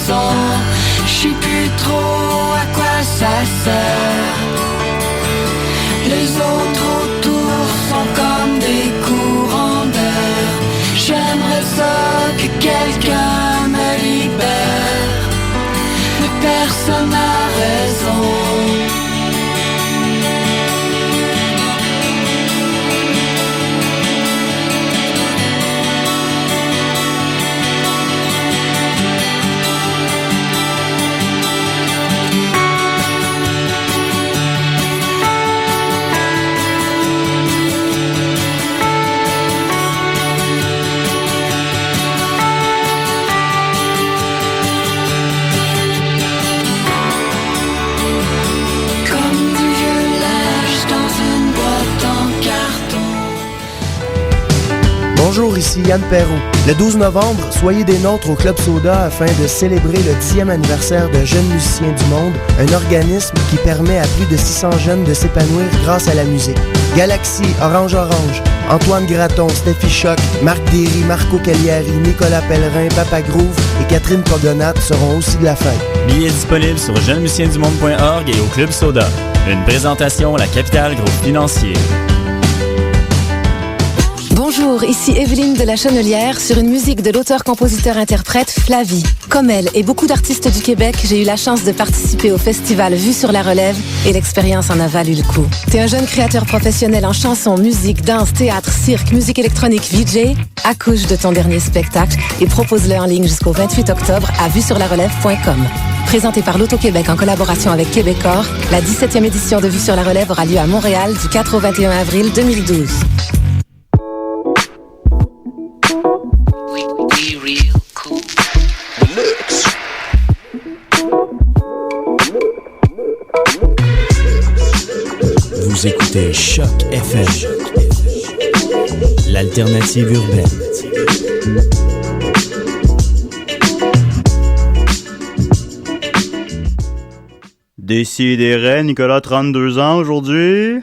raison. Je sais plus trop à quoi ça sert. Les autres autour sont comme des courants d'air. J'aimerais ça que quelqu'un me libère, mais personne n'a raison. Bonjour, ici Yann Perrault. Le 12 novembre, soyez des nôtres au Club Soda afin de célébrer le 10e anniversaire de Jeunes Musiciens du Monde, un organisme qui permet à plus de 600 jeunes de s'épanouir grâce à la musique. Galaxy, Orange Orange, Antoine Graton, Steffi Choc, Marc Derry, Marco Cagliari, Nicolas Pellerin, Papa Groove et Catherine Pogonat seront aussi de la fête. Billets disponibles sur jeunesmusiciensdumonde.org et au Club Soda. Une présentation, la Capitale Groupe Financier. Bonjour, ici Evelyne de la Chenelière sur une musique de l'auteur-compositeur-interprète Flavie. Comme elle et beaucoup d'artistes du Québec, j'ai eu la chance de participer au festival Vue sur la Relève et l'expérience en a valu le coup. T'es un jeune créateur professionnel en chanson, musique, danse, théâtre, cirque, musique électronique, VJ? Accouche de ton dernier spectacle et propose-le en ligne jusqu'au 28 octobre à vuesurlarelève.com. Présenté par l'Auto-Québec en collaboration avec Québecor, la 17e édition de Vue sur la Relève aura lieu à Montréal du 4 au 21 avril 2012. Vous écoutez Choc FM, l'alternative urbaine. Décidérez, Nicolas, 32 ans aujourd'hui.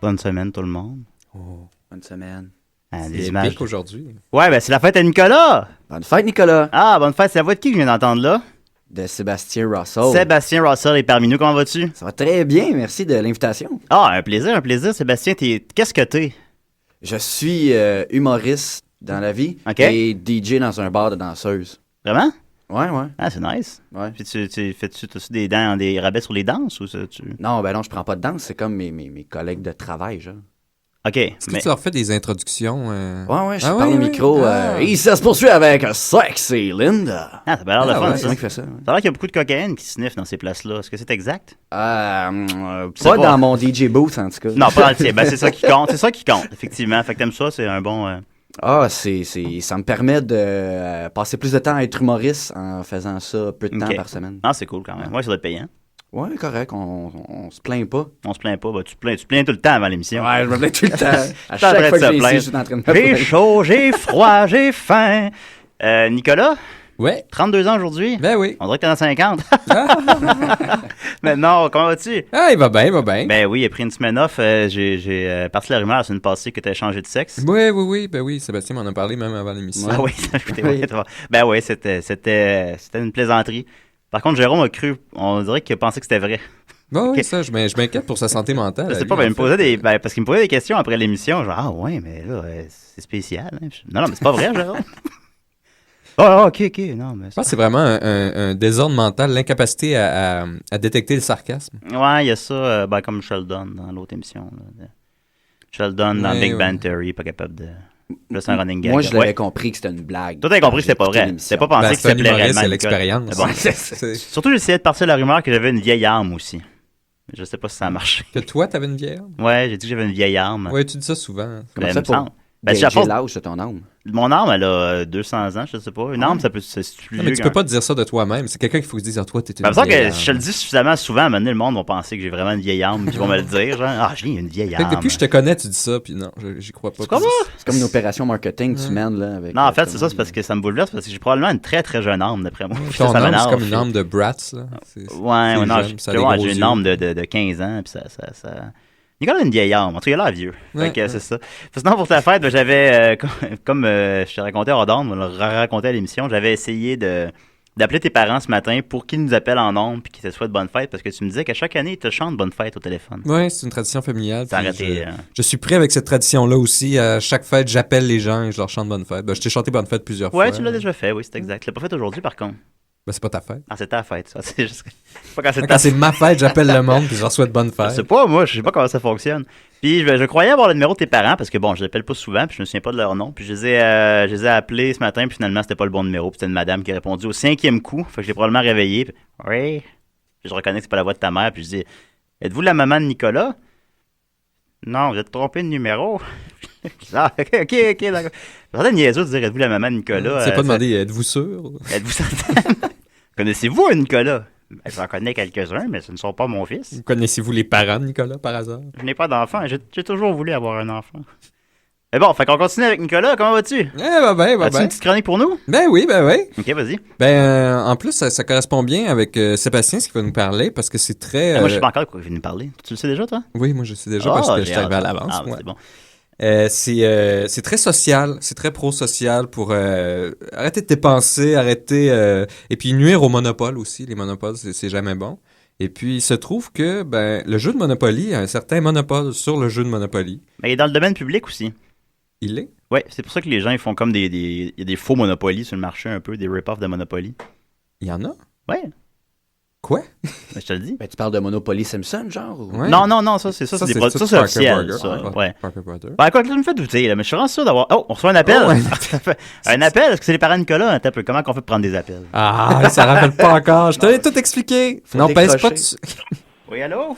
Bonne semaine, tout le monde. Oh, bonne semaine. Ah, C'est images épique aujourd'hui. Ouais, ben c'est la fête à Nicolas. Bonne fête, Nicolas. Ah, bonne fête. C'est la voix de qui que je viens d'entendre là? De Sébastien Russell. Sébastien Russell est parmi nous. Comment vas-tu? Ça va très bien, merci de l'invitation. Ah, un plaisir. Sébastien, qu'est-ce que t'es? Je suis humoriste dans la vie et DJ dans un bar de danseuses. Vraiment? Ouais. Ah, c'est nice. Ouais. Puis fais-tu des rabais sur les danses ou ça? Non, ben non, je prends pas de danse. C'est comme mes collègues de travail, genre. OK. Est-ce que tu leur fais des introductions? Ouais, je parle au micro. Et ça se poursuit avec Sexy Linda. Ah, ça a l'air de fun, c'est ça. moi qui fais ça. Ça a l'air qu'il y a beaucoup de cocaïne qui sniffent dans ces places-là. Est-ce que c'est exact? Pas dans mon DJ booth, en tout cas. Non, pas entier. Ben, c'est ça qui compte. C'est ça qui compte, effectivement. Fait que t'aimes ça, c'est un bon... ça me permet de passer plus de temps à être humoriste en faisant ça peu de temps par semaine. Ah, c'est cool quand même. Ouais, ça doit être payant. Ouais, correct, on se plaint pas. On se plaint pas. Ben, tu te plains tout le temps avant l'émission. Ouais, je me plains tout le temps. À chaque fois que je suis ici, je suis en train de me plaindre. J'ai chaud, j'ai froid, j'ai faim. Nicolas? Ouais. 32 ans aujourd'hui? Ben oui. On dirait que t'es dans 50. Mais non, comment vas-tu? Ah, il va bien, il va bien. Ben oui, il a pris une semaine off. J'ai parti la rumeur la semaine passée que t'as changé de sexe. Oui. Ben oui, Sébastien m'en a parlé même avant l'émission. Ah oui, ben oui, c'était une plaisanterie. Par contre, Jérôme a cru, on dirait qu'il a pensé que c'était vrai. Bon, oui, ça, je m'inquiète pour sa santé mentale. Je sais pas, parce qu'il me posait des questions après l'émission. Genre, ah ouais, mais là, c'est spécial. Hein. Non, mais c'est pas vrai, Jérôme. Ok. Non, mais je pense que c'est vraiment un désordre mental, l'incapacité à détecter le sarcasme. Ouais, il y a ça, comme Sheldon dans l'autre émission. Là. Sheldon dans Big Bang Theory, pas capable de... Là, c'est un running gag. Moi, je l'avais compris que c'était une blague. Toi, t'avais compris que c'était pas vrai. C'était pas pensé que c'était réellement. C'est l'expérience. Bon, surtout, j'essayais de partir la rumeur que j'avais une vieille arme aussi. Je sais pas si ça a marché. Que toi, t'avais une vieille arme? Ouais, j'ai dit que j'avais une vieille arme. Ouais, tu dis ça souvent. Comment ça pour... J'ai l'âge de ton arme. Mon arme, elle a 200 ans, je sais pas. Une arme, ça peut c'est plus mais tu peux pas te dire ça de toi-même. C'est quelqu'un qu'il faut se dire, toi, t'es une vieille arme. Je te le dis suffisamment souvent, à un moment donné, le monde va penser que j'ai vraiment une vieille arme, ils vont me le dire. Genre, j'ai une vieille arme. Depuis que je te connais, tu dis ça, puis non, j'y crois pas. C'est comme une opération marketing que tu mènes, là. Avec non, en fait, c'est ça, c'est parce que ça me bouleverse, parce que j'ai probablement une très très jeune arme, d'après moi. Ton arme, c'est comme une arme de Bratz, là. Ouais, non, j'ai une arme de 15 ans, puis ça... Nicolas a une vieille arme. En tout cas, il a l'air vieux. Fait que c'est ça. Sinon, pour ta fête, j'avais, comme je te racontais hors d'onde, on le racontait à l'émission, j'avais essayé d'appeler tes parents ce matin pour qu'ils nous appellent en nombre puis qu'ils te souhaitent bonne fête parce que tu me disais qu'à chaque année, ils te chantent bonne fête au téléphone. Oui, c'est une tradition familiale. Arrêté, je suis prêt avec cette tradition-là aussi. À chaque fête, j'appelle les gens et je leur chante bonne fête. Je t'ai chanté bonne fête plusieurs fois. Ouais, tu l'as déjà fait, oui, c'est exact. Tu l'as pas fait aujourd'hui, par contre. C'est pas ta fête. Ah, c'est ta fête, ça. C'est juste... pas quand c'est ma fête, j'appelle le monde puis je leur souhaite bonne fête. Je sais pas, moi, je sais pas comment ça fonctionne. Puis je croyais avoir le numéro de tes parents parce que bon, je les appelle pas souvent puis je me souviens pas de leur nom. Puis je les ai appelés ce matin puis finalement c'était pas le bon numéro. Puis c'était une madame qui a répondu au 5e coup. Fait que je l'ai probablement réveillé. Puis, oui. Puis je reconnais que c'est pas la voix de ta mère. Puis je dis, êtes-vous la maman de Nicolas? Non, vous êtes trompé de numéro. Ah, ok, d'accord. J'entends niaiseux de dire, êtes-vous la maman de Nicolas? C'est pas demandé, êtes-vous sûr? Êtes-vous certaine? Connaissez-vous Nicolas? J'en connais quelques-uns, mais ce ne sont pas mon fils. Connaissez-vous les parents de Nicolas, par hasard? Je n'ai pas d'enfant. J'ai toujours voulu avoir un enfant. Mais bon, fait qu'on continue avec Nicolas. Comment vas-tu? Va bien. As-tu une petite chronique pour nous? Ben oui. Ok, vas-y. En plus, ça correspond bien avec Sébastien, ce qu'il va nous parler, parce que c'est très... Moi, je sais pas encore de quoi il va nous parler. Tu le sais déjà, toi? Oui, moi, je sais déjà, parce que je suis arrivé à l'avance. C'est bon. C'est très social, c'est très pro-social pour arrêter de dépenser, et puis nuire au monopole aussi. Les monopoles, c'est jamais bon. Et puis, il se trouve que le jeu de Monopoly a un certain monopole sur le jeu de Monopoly. Mais il est dans le domaine public aussi. Il est? Oui, c'est pour ça que les gens ils font comme il y a des faux Monopoly sur le marché un peu, des rip-offs de Monopoly. Il y en a? Ouais. Quoi? Je te le dis. Tu parles de Monopoly Simpson, genre? Ou... Ouais. Non, ça, c'est officiel. Ça. Ouais. Parker Brothers. Quoi que tu me fais douter, là, mais je suis vraiment sûr d'avoir... Oh, on reçoit un appel. Oh, ouais. Un appel? Est-ce que c'est les parents de Nicolas? Comment qu'on fait pour prendre des appels? Ah, ça rappelle pas encore. Je te l'ai tout expliqué. Non, pèse pas dessus. Oui, allô?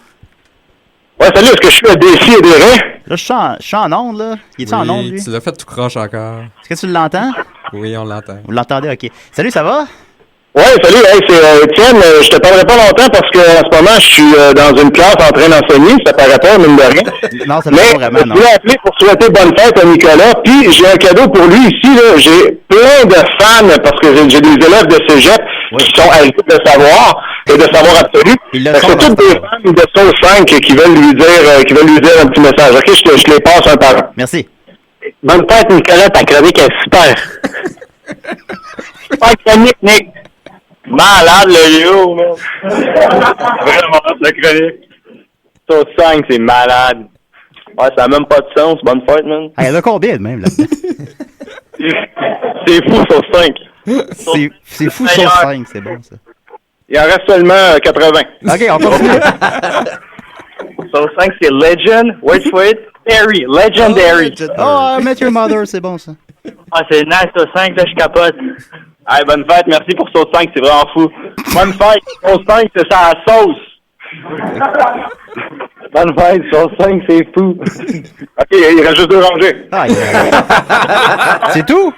Ouais, salut, est-ce que je suis à Décis et des Reins? Là, je suis en onde, là. Il est-tu en onde, lui? Tu l'as fait tout croche encore. Est-ce que tu l'entends? Oui, on l'entend. Vous l'entendez? OK. Salut, ça va? Ouais, salut, c'est Étienne. Je te parlerai pas longtemps parce que en ce moment, je suis dans une classe en train d'enseigner. Ça paraît pas, mine de rien. Non, ça ne pas vraiment, non. Je voulais appeler pour souhaiter bonne fête à Nicolas. Puis, j'ai un cadeau pour lui ici, là. J'ai plein de fans parce que j'ai des élèves de cégep qui sont agités de savoir et de savoir absolu. C'est toutes des fans de Soul 5 qui veulent lui dire un petit message. OK, je les passe un par un. Merci. Bonne fête, Nicolas. Ta chronique est super. Super chronique, Nick. Malade, le yo, man. Vraiment, la chronique. Sauce 5, c'est malade. Ouais, ça n'a même pas de sens. Bonne fête, man. Il y en a combien de même, là? C'est fou, Sauce 5. C'est fou, Sauce 5, c'est bon, ça. Il en reste seulement 80. OK, on continue. Sauce 5, c'est Legend. Wait for it. Harry. Legendary. Oh, I Met Your Mother, c'est bon, ça. Ah, c'est nice, Sauce 5, là, je capote. Hey, bonne fête, merci pour Sauce 5, c'est vraiment fou. Bonne fête, Sauce 5, c'est ça, la sauce. Bonne fête, Sauce 5, c'est fou. OK, il reste juste 2 rangées. C'est tout?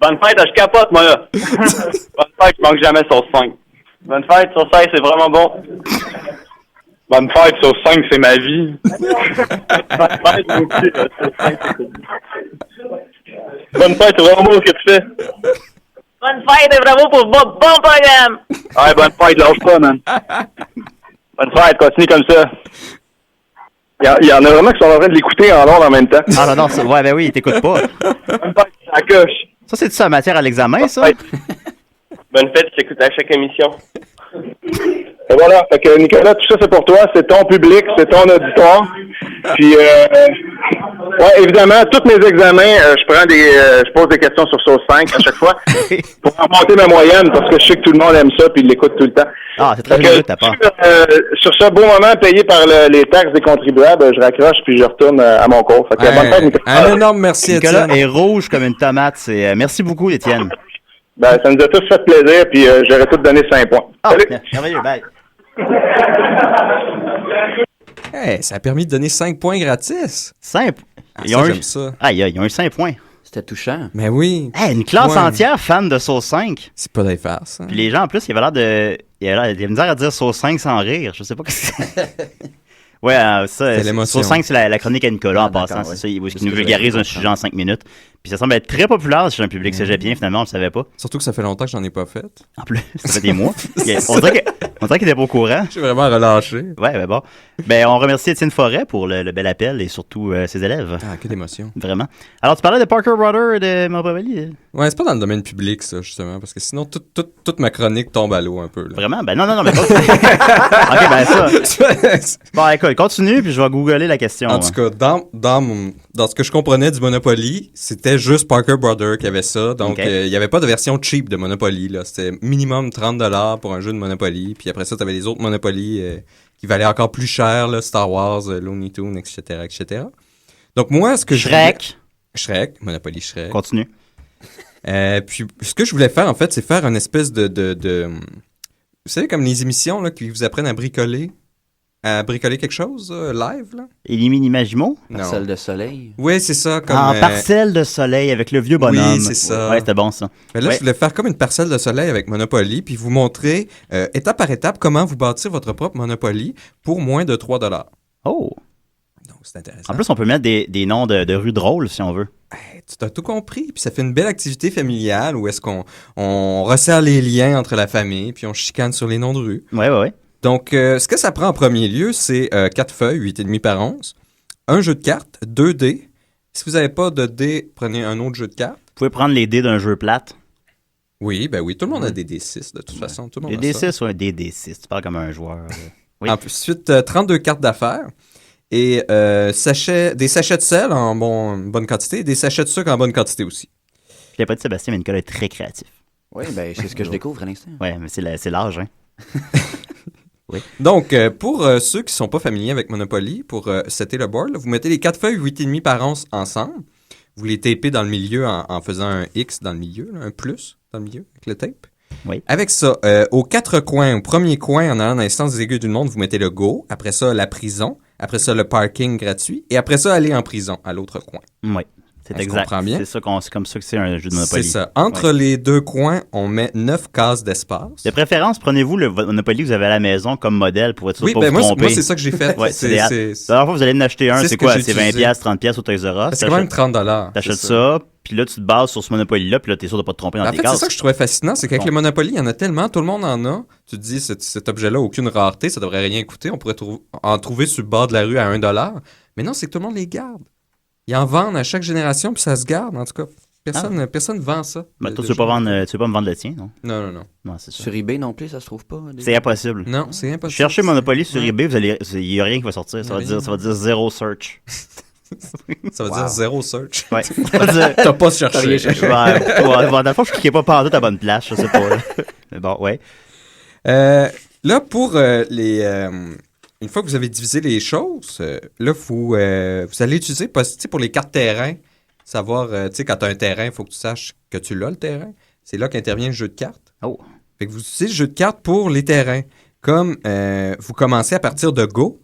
Bonne fête, je capote, moi, là. Bonne fête, je manque jamais Sauce 5. Bonne fête, Sauce 5, c'est vraiment bon. Bonne fête, Sauce 5, c'est ma vie. Bonne fête, moi aussi, Sauce 5, c'est cool. Bonne fête, c'est vraiment beau ce que tu fais. Bonne fête et bravo pour bon programme! Ouais, bonne fête, lâche pas, man. Bonne fête, continue comme ça. Il y en a vraiment qui sont en train de l'écouter en ondes en même temps. Ah non, ouais, ben oui, il t'écoute pas. Bonne fête, ça coche. Ça, c'est ça, matière à l'examen, ça? Bonne fête, je t'écoute à chaque émission. Et voilà, fait que Nicolas, tout ça c'est pour toi, c'est ton public, c'est ton auditoire. Puis, ouais, évidemment, tous mes examens, je pose des questions sur Sauce 5 à chaque fois pour remonter ma moyenne parce que je sais que tout le monde aime ça puis il l'écoute tout le temps. Ah, c'est très génial de ta part. Sur ce beau moment payé par les taxes des contribuables, je raccroche puis je retourne à mon cours. Fait que bonne fête, Nicolas. Un énorme merci, Nicolas Étienne. est rouge comme une tomate. Merci beaucoup, Étienne. Ben, ça nous a tous fait plaisir puis j'aurais tout donné 5 points. Ah, Salut! merveilleux, bye. Hey, ça a permis de donner 5 points gratis. 5 Ah, ça, j'aime ça. Ah, ils ont eu 5 points. C'était touchant. Mais oui. Hey, une classe Ouais. entière fan de Sauce 5. C'est pas des farces. Hein? Puis les gens, en plus, il avait l'air de... Il avait de misère à dire Sauce 5 sans rire. Je sais pas ce que c'est. Ouais, ça, l'émotion. Sauce 5, c'est la chronique à Nicolas en passant. C'est ça, il nous vulgarise un sujet en 5 minutes. Puis ça semble être très populaire chez un public cégepien, finalement, on le savait pas. Surtout que ça fait longtemps que j'en ai pas fait. En plus, ça fait des mois. On dirait qu'il était pas au courant. Je suis vraiment relâché. Ouais, ben bon. Ben, on remercie Étienne Forêt pour le bel appel et surtout ses élèves. Ah, quelle émotion. Vraiment. Alors, tu parlais de Parker Brother et de Montpellier. Ouais, c'est pas dans le domaine public, ça, justement, parce que sinon, toute ma chronique tombe à l'eau un peu. Là. Vraiment? Ben non, mais pas. Ok, ben ça. Bon, écoute, continue, puis je vais googler la question. En tout cas, dans ce que je comprenais du Monopoly, c'était juste Parker Brother qui avait ça. Donc, il n'y avait pas de version cheap de Monopoly. Là. C'était minimum $30 pour un jeu de Monopoly. Puis après ça, tu avais les autres Monopoly qui valaient encore plus cher, là, Star Wars, Looney Tunes, etc., etc. Donc, moi, ce que Shrek, Monopoly Shrek. Continue. Puis, ce que je voulais faire, en fait, c'est faire une espèce de vous savez, comme les émissions là, qui vous apprennent à bricoler quelque chose, live, là? Élimine Imagimo? Parcelle de soleil. Oui, c'est ça. Comme, parcelle de soleil avec le vieux bonhomme. Oui, c'est ça. Ouais, c'était bon, ça. Mais là, ouais. Je voulais faire comme une parcelle de soleil avec Monopoly, puis vous montrer, étape par étape, comment vous bâtir votre propre Monopoly pour moins de $3. Oh! Donc, c'est intéressant. En plus, on peut mettre des noms de rues drôles, si on veut. Hey, tu t'as tout compris. Puis ça fait une belle activité familiale où est-ce qu'on resserre les liens entre la famille, puis on chicane sur les noms de rues. Ouais. Donc, ce que ça prend en premier lieu, c'est 4 feuilles, 8,5 par 11, un jeu de cartes, 2 dés. Si vous n'avez pas de dés, prenez un autre jeu de cartes. Vous pouvez prendre les dés d'un jeu plate. Oui, ben oui, tout le monde a des D6, de toute façon. Tout le monde des a ça. D6 ou un D6, tu parles comme un joueur. Oui. Ensuite, 32 cartes d'affaires et des sachets de sel en bonne quantité et des sachets de sucre en bonne quantité aussi. Je l'ai pas dit Sébastien, mais Nicolas est très créatif. Oui, ben c'est ce que je découvre à l'instant. Oui, mais c'est l'âge, hein. Oui. Donc, pour ceux qui ne sont pas familiers avec Monopoly, pour setter le board, là, vous mettez les 4 feuilles 8,5 par 11 ensemble. Vous les tapez dans le milieu en faisant un X dans le milieu, là, un plus dans le milieu avec le tape. Oui. Avec ça, aux 4 coins, au premier coin, en allant dans l'instance des aiguilles du monde, vous mettez le go. Après ça, la prison. Après ça, le parking gratuit. Et après ça, aller en prison à l'autre coin. Oui. C'est exact. Comprend bien. C'est comme ça que c'est un jeu de Monopoly. C'est ça. Entre les deux coins, on met 9 cases d'espace. De préférence, prenez-vous le Monopoly que vous avez à la maison comme modèle pour être sûr de pas vous tromper. Moi, c'est ça que j'ai fait. Ouais, la dernière fois, vous allez en acheter un, c'est quoi? C'est 20$, 30$ au Toys R Us. C'est quand même $30. T'achètes ça, puis là, tu te bases sur ce Monopoly-là, puis là, t'es sûr de pas te tromper dans tes cases. En fait, c'est ça que je trouvais fascinant, c'est qu'avec les Monopoly, il y en a tellement, tout le monde en a. Tu te dis, cet objet-là, aucune rareté, ça devrait rien coûter. On pourrait en trouver sur le bord de la rue à $1. Mais non, c'est que tout le monde les garde. Ils en vendent à chaque génération, puis ça se garde, en tout cas. Personne vend ça. Ben, toi, tu veux pas me vendre le tien, non? Non, c'est ça. Sur eBay non plus, ça se trouve pas? C'est impossible. Non, c'est impossible. Cherchez Monopoly sur eBay, il n'y a rien qui va sortir. Ça va dire zéro search. Ça veut dire zéro search. Ouais. T'as pas cherché. Dans le fond, je cliquais pas par à bonne place, je sais pas. Mais bon, ouais. Là, pour une fois que vous avez divisé les choses, là, vous allez utiliser pour les cartes terrain, savoir, tu sais, quand tu as un terrain, il faut que tu saches que tu l'as, le terrain. C'est là qu'intervient le jeu de cartes. Oh. Fait que vous utilisez le jeu de cartes pour les terrains. Comme vous commencez à partir de Go,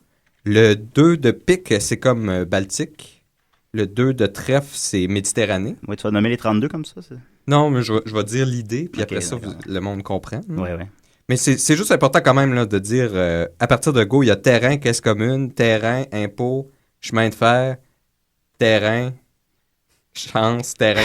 le 2 de pique, c'est comme Baltique. Le 2 de trèfle, c'est Méditerranée. Oui, tu vas nommer les 32 comme ça? Non, mais je vais dire l'idée, puis après ça, le monde comprend. Oui. Mais c'est juste important quand même là, de dire, à partir de Go, il y a terrain, caisse commune, terrain, impôt, chemin de fer, terrain, chance, terrain.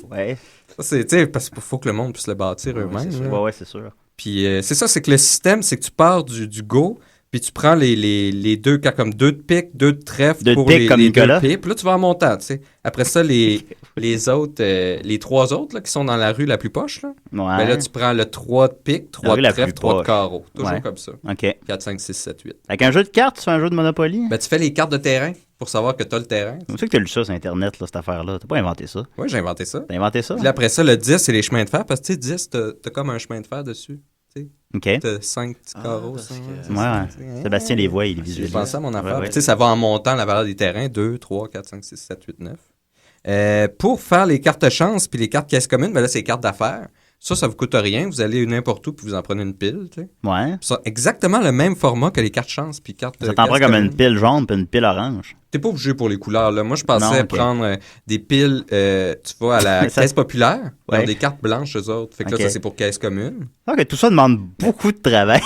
Ouais. Ça, c'est, tu sais, parce qu'il faut que le monde puisse le bâtir eux-mêmes. Ouais, c'est sûr. Puis c'est ça, c'est que le système, c'est que tu pars du go, puis tu prends les deux cartes comme 2 de pique, 2 de trèfle deux pour de pique, comme les Nicolas. 2 pipes. Puis là, tu vas en montant, tu sais. Après ça, les autres, les 3 autres là, qui sont dans la rue la plus poche, là. Ouais. Ben là, tu prends le 3 de pique, 3 de trèfle, 3 de carreau. Toujours comme ça. OK. 4, 5, 6, 7, 8. Avec un jeu de cartes, tu fais un jeu de Monopoly? Ben, tu fais les cartes de terrain pour savoir que tu as le terrain. C'est sûr que tu as lu ça sur Internet, là, cette affaire-là. T'as pas inventé ça. Oui, j'ai inventé ça. T'as inventé ça? Puis là, après ça, le 10, c'est les chemins de fer. Parce que tu sais, 10, t'as comme un chemin de fer dessus. OK. T'as 5 petits carreaux. Ouais. Sébastien les voit, il est visuel. J'ai pensé à mon affaire. Ouais. Puis, tu sais, ça va en montant la valeur des terrains. 2, 3, 4, 5, 6, 7, 8, 9. Pour faire les cartes chance puis les cartes caisse commune, ben là, c'est les cartes d'affaires. Ça vous coûte rien. Vous allez n'importe où puis vous en prenez une pile. Tu sais. Ouais. Ça exactement le même format que les cartes chance puis cartes. Ça t'en prend comme une pile jaune puis une pile orange. T'es pas obligé pour les couleurs. Là. Moi, je pensais prendre des piles, tu vois, à la caisse populaire. Ils ont des cartes blanches, eux autres. Fait que là, ça, c'est pour caisse commune. Donc, tout ça demande beaucoup de travail.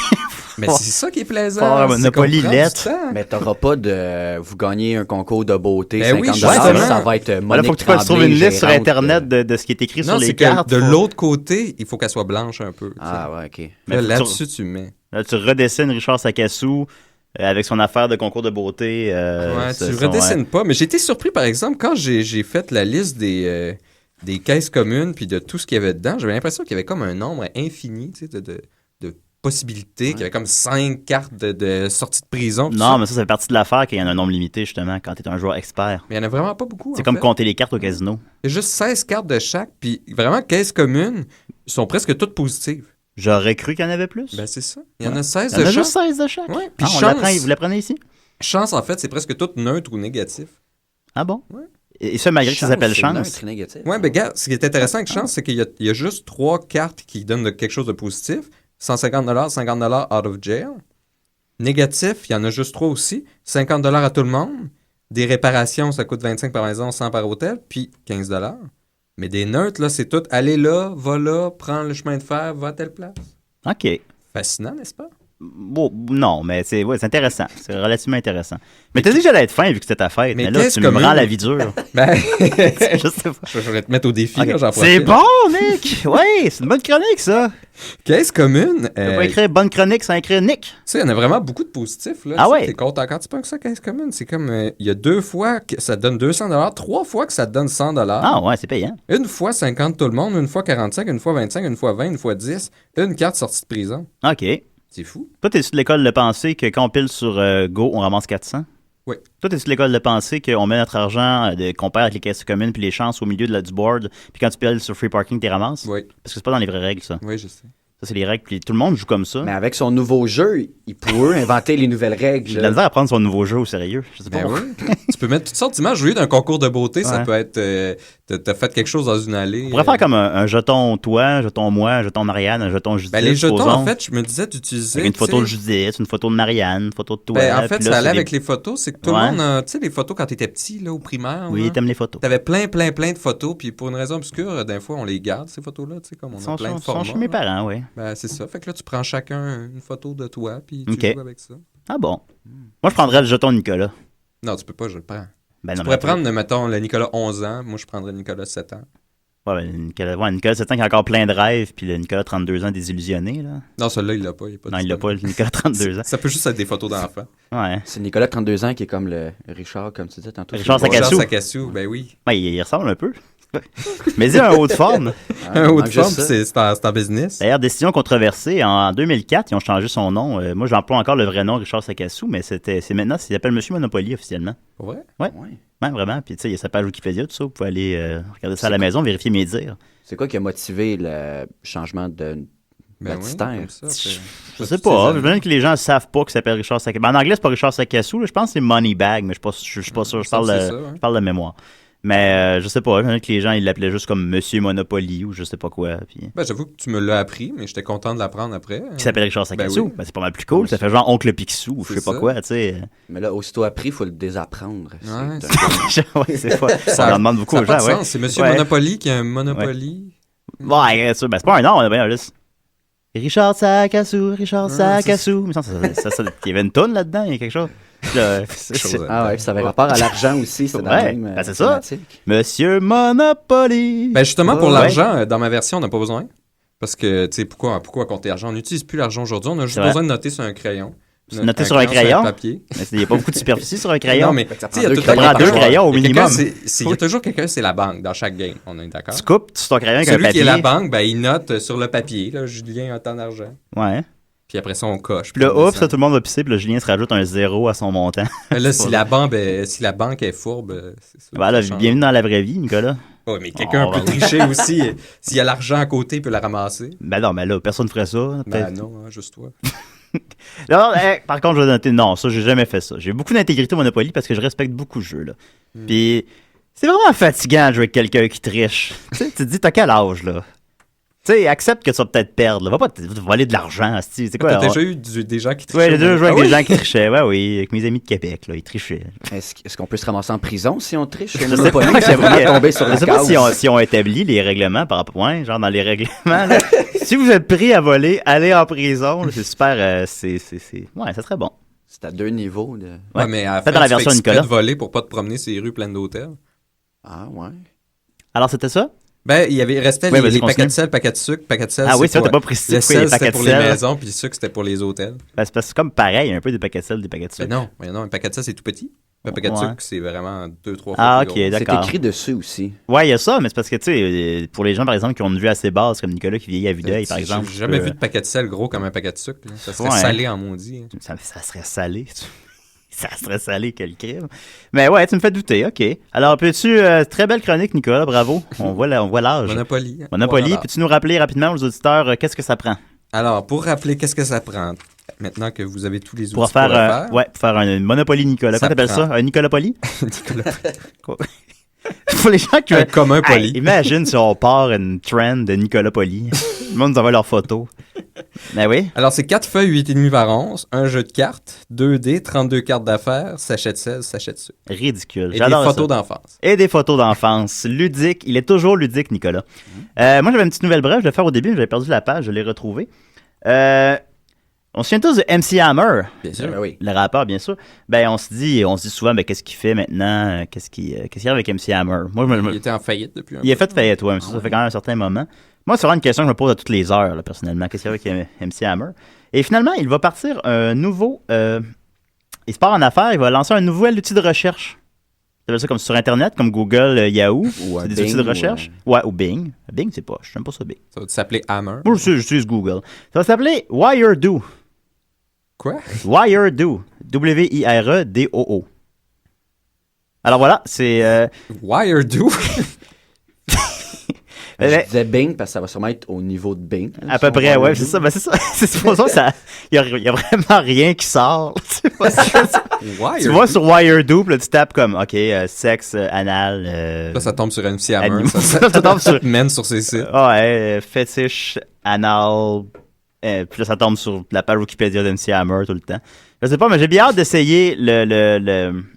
Mais c'est ça qui est plaisant. Monopoly lettre. Mais t'auras pas de... Vous gagnez un concours de beauté, ben 50 oui, ça va être Monique il faut que tu trouves une liste sur Internet de ce qui est écrit sur les cartes. De l'autre côté, il faut qu'elle soit blanche un peu. Ah ouais, OK. Là-dessus, tu mets. Là, tu redessines Richard Sakassou avec son affaire de concours de beauté. Tu redessines pas. Mais j'ai été surpris, par exemple, quand j'ai fait la liste des caisses communes puis de tout ce qu'il y avait dedans, j'avais l'impression qu'il y avait comme un nombre infini, tu sais, de possibilités, qu'il y avait comme 5 cartes de sortie de prison. Non, mais ça fait partie de l'affaire qu'il y en a un nombre limité, justement, quand tu es un joueur expert. Mais il n'y en a vraiment pas beaucoup. C'est comme compter les cartes au casino. Il y a juste 16 cartes de chaque, puis vraiment, caisses communes sont presque toutes positives. J'aurais cru qu'il y en avait plus. Ben, c'est ça. Il y en a 16 de chaque. Il y en a juste 16 de chaque. Ouais. Puis vous l'apprenez ici? Chance, en fait, c'est presque tout neutre ou négatif. Ah bon? Ouais. Et ça, malgré que ça s'appelle chance. Oui, mais gars, ce qui est intéressant avec chance, c'est qu'il y a juste 3 cartes qui donnent quelque chose de positif. 150 $, 50 $ out of jail. Négatif, il y en a juste 3 aussi. 50 $ à tout le monde. Des réparations, ça coûte 25 par maison, 100 par hôtel, puis 15 $. Mais des neutres, là, c'est tout. Allez là, va là, prends le chemin de fer, va à telle place. OK. Fascinant, n'est-ce pas? Bon, non, mais c'est intéressant. C'est relativement intéressant. Mais t'as dit que j'allais être fin vu que c'était ta fête. Mais là, tu me rends la vie dure. Ben, je sais pas. Je vais te mettre au défi. Okay. Là, c'est bon, Nick! Oui, c'est une bonne chronique, ça. Caisse commune. Tu peux pas écrire bonne chronique sans écrire Nick. Tu sais, il y en a vraiment beaucoup de positifs. Là. Ah ouais? T'es content quand tu penses que ça, caisse commune. C'est comme, il y a 2 fois que ça te donne 200 $, 3 fois que ça te donne 100 $. Ah ouais, c'est payant. Une fois 50 tout le monde, une fois 45, une fois 25, une fois 20, une fois 10. Une carte sortie de prison. OK. C'est fou. Toi, t'es-tu de l'école de pensée que quand on pile sur Go, on ramasse 400? Oui. Toi, t'es-tu de l'école de pensée qu'on met notre argent, qu'on perd avec les caisses communes puis les chances au milieu du board, puis quand tu piles sur Free Parking, t'es ramasses? Oui. Parce que c'est pas dans les vraies règles, ça. Oui, je sais. Ça, c'est les règles, puis tout le monde joue comme ça. Mais avec son nouveau jeu, il pourrait inventer les nouvelles règles. J'ai de la misère à prendre son nouveau jeu au sérieux. Je sais pas. Oui. Tu peux mettre toutes sortes d'images. Au lieu d'un concours de beauté, ça peut être... t'as fait quelque chose dans une allée. On pourrait faire comme un jeton toi, un jeton moi, un jeton Marianne, un jeton Judith. Ben, les jetons, en fait, je me disais d'utiliser... Avec une photo de Judith, une photo de Marianne, une photo de toi. Ben, en fait, ça allait avec les photos. C'est que tout le monde... Tu sais, les photos quand t'étais petit, là, au primaire. Oui, t'aimes les photos. T'avais plein de photos. Puis pour une raison obscure, d'un fois, on les garde, ces photos-là. Tu sais, comme on a plein de formats. Ils sont chez mes parents, oui. Ben, c'est ça. Fait que là, tu prends chacun une photo de toi, puis tu joues avec ça. Ah bon? Moi, je prendrais le jeton Nicolas. Non, tu peux pas, je le prends. Ben, tu pourrais prendre, mettons, le Nicolas 11 ans. Moi, je prendrais le Nicolas 7 ans. Ouais, Nicolas 7 ans qui a encore plein de rêves, puis le Nicolas 32 ans désillusionné, là. Non, celui-là, il l'a pas. Non, il l'a pas, le Nicolas 32 ans. Ça peut juste être des photos d'enfants. Ouais. C'est Nicolas 32 ans qui est comme le Richard, comme tu disais tantôt. Richard Sakassou, ben oui. Ouais, il ressemble un peu. Mais il a un haut de forme. Un haut de forme, c'est en business. D'ailleurs, décision controversée. En 2004, ils ont changé son nom. Moi, j'emploie encore le vrai nom, Richard Sakassou, mais c'est maintenant, il s'appelle Monsieur Monopoly officiellement. Ouais? Ouais. Ouais, vraiment. Puis, tu sais, il y a sa page Wikipédia, tout ça. Vous pouvez aller regarder ça à la maison, vérifier mes dires. C'est quoi qui a motivé le changement de baptistère? Je sais pas. Je veux dire que les gens ne savent pas qu'il s'appelle Richard Sakassou. En anglais, c'est pas Richard Sakassou. Là. Je pense que c'est Moneybag, mais je suis pas sûr. Je parle de mémoire. Mais je sais pas, je veux dire que les gens ils l'appelaient juste comme Monsieur Monopoly ou je sais pas quoi. Puis... Ben, j'avoue que tu me l'as appris, mais j'étais content de l'apprendre après. Qui s'appelle Richard Sakassou. Ben oui. C'est pas mal plus cool. Ça fait genre Oncle Picsou ou je sais pas quoi, tu sais. Mais là, aussitôt appris, il faut le désapprendre. Ouais, c'est pas. Ça en demande beaucoup aux gens. C'est Monsieur Monopoly qui a un Monopoly. Ouais, c'est pas un nom, on a bien juste. Richard Sakassou, Richard Sakassou. Il y avait une toune là-dedans, il y a quelque chose. Ah ouais, ça avait rapport à l'argent aussi, c'est dans la même c'est ça. Monsieur Monopoly. Ben justement, pour l'argent, dans ma version, on n'a pas besoin. Parce que, tu sais, pourquoi compter l'argent? On n'utilise plus l'argent aujourd'hui, on a juste besoin de noter sur un crayon. Noter sur un crayon? Papier. Il n'y a pas beaucoup de superficie sur un crayon. Non, mais il y a deux crayons au minimum. Il y a toujours quelqu'un, c'est la banque dans chaque game, on est d'accord? Tu coupes sur ton crayon avec un papier. Celui qui est la banque, ben, il note sur le papier, là, Julien a tant d'argent. Ouais. Puis après ça, on coche. Puis là, ça, tout le monde va pisser, puis là, Julien se rajoute un 0 à son montant. Là, si la banque est fourbe, c'est ça. Voilà, bienvenue dans la vraie vie, Nicolas. Oui, mais quelqu'un peut tricher aussi. S'il y a l'argent à côté, il peut la ramasser. Ben non, mais là, personne ne ferait ça. Ben non, hein, juste toi. Non, par contre, je vais noter, non, ça, j'ai jamais fait ça. J'ai beaucoup d'intégrité au Monopoly parce que je respecte beaucoup le jeu, là. Puis, c'est vraiment fatigant de jouer avec quelqu'un qui triche. Tu sais, tu te dis, t'as quel âge, là? Tu sais, accepte que tu vas peut-être perdre, là. Va pas te voler de l'argent, c'est quoi? T'as déjà eu des gens qui trichaient? Ouais, j'ai déjà joué avec des gens qui trichaient, oui, avec mes amis de Québec, là, ils trichaient. Est-ce qu'on peut se ramasser en prison si on triche? Je sais pas si on établit les règlements par rapport, genre dans les règlements, là. Si vous êtes pris à voler, allez en prison, là, c'est super, ouais, ça serait bon. C'est à 2 niveaux. Ouais, mais à la fin, dans la version tu Nicolas. de voler pour pas te promener ces rues pleines d'hôtels. Ah, ouais. Alors, c'était ça? Ben, restait les paquets de sel, paquets de sucre, paquets de sel. Ah oui, ça, t'as pas précisé. Le sel, c'était pour les maisons, puis le sucre, c'était pour les hôtels. Ben, c'est parce que c'est comme pareil, un peu des paquets de sel, des paquets de sucre. Ben non, un paquet de sel, c'est tout petit. Un paquet de sucre, c'est vraiment 2-3 fois plus gros. Ok, d'accord. C'est écrit dessus aussi. Ouais, il y a ça, mais c'est parce que, tu sais, pour les gens, par exemple, qui ont une vue assez basse, comme Nicolas qui vieillit à vue d'œil, par exemple. J'ai jamais vu de paquet de sel gros comme un paquet de sucre. Là. Ça serait salé en maudit. Ça serait salé. Ça serait salé, quel crime. Mais ouais, tu me fais douter, ok. Alors, peux-tu, très belle chronique, Nicolas, bravo. On voit l'âge. Monopoly. Monopoly. Peux-tu nous rappeler rapidement aux auditeurs qu'est-ce que ça prend? Alors, pour rappeler qu'est-ce que ça prend, maintenant que vous avez tous les outils pour faire un Monopoly Nicolas. Comment t'appelles ça? Un Nicolapoly? Pour les gens qui... Un commun poli. Imagine si on part une trend de Nicolas Poli. Le monde nous envoie leurs photos. Ben oui. Alors, c'est 4 feuilles 8,5 par 11, un jeu de cartes, 2 dés, 32 cartes d'affaires, sachet de sel, sachet de sucre. Ridicule. Et des photos d'enfance. Et des photos d'enfance. Ludique. Il est toujours ludique, Nicolas. Moi, j'avais une petite nouvelle brève. Je vais le faire au début, mais j'avais perdu la page. Je l'ai retrouvée. On se souvient tous de MC Hammer. Bien sûr, oui. Le rappeur, bien sûr. Ben, on se dit souvent, ben, qu'est-ce qu'il fait maintenant? Qu'est-ce qu'il y a avec MC Hammer? Moi, il était en faillite depuis un Il a fait faillite, ouais. Ça fait quand même un certain moment. Moi, c'est vraiment une question que je me pose à toutes les heures, là, personnellement. Qu'est-ce qu'il y a avec MC Hammer? Et finalement, il va partir un nouveau... il se part en affaires, il va lancer un nouvel outil de recherche. C'est ça comme sur Internet, comme Google, Yahoo. Ou c'est des Bing, outils de recherche. Ouais, ou Bing. Bing, c'est pas... Je n'aime pas ça, Bing. Ça va s'appeler Hammer. Moi, j'utilise Google. Ça va s'appeler Wiredoo. Quoi? Wiredoo. W-I-R-E-D-O-O. Alors voilà, c'est... Wiredoo? Je disais Bing parce que ça va sûrement être au niveau de Bing. À peu près, ouais, c'est ça. Ben, c'est ça. C'est pour ça qu'il y a vraiment rien qui sort. Tu vois sur Wiredoo, puis là, tu tapes comme, OK, sexe, anal... Là, ça tombe sur MC Hammer. Ça tombe sur... mène sur ses sites. Ouais, fétiche, anal... puis là, ça tombe sur la page Wikipédia d'MC Hammer tout le temps. Je sais pas, mais j'ai bien hâte d'essayer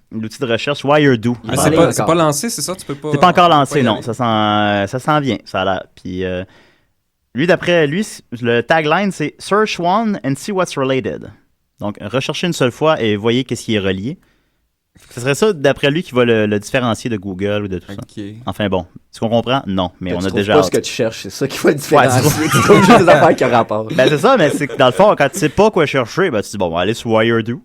l'outil de recherche Wiredoo. Mais c'est pas lancé, c'est ça? Tu peux pas... C'est pas encore lancé, non. Ça s'en vient, ça a l'air. Puis d'après lui, le tagline, c'est « Search one and see what's related ». Donc, recherchez une seule fois et voyez qu'est-ce qui est relié. Ce serait ça, d'après lui, qui va le différencier de Google ou de tout ça. Enfin bon, est-ce qu'on comprend? Non, mais on a déjà pas ce que tu cherches, c'est ça qui va le différencier. Tu trouves juste des affaires qui ont rapport. Ben c'est ça, mais c'est que dans le fond, quand tu sais pas quoi chercher, ben tu dis bon, on va aller sur Wiredoo.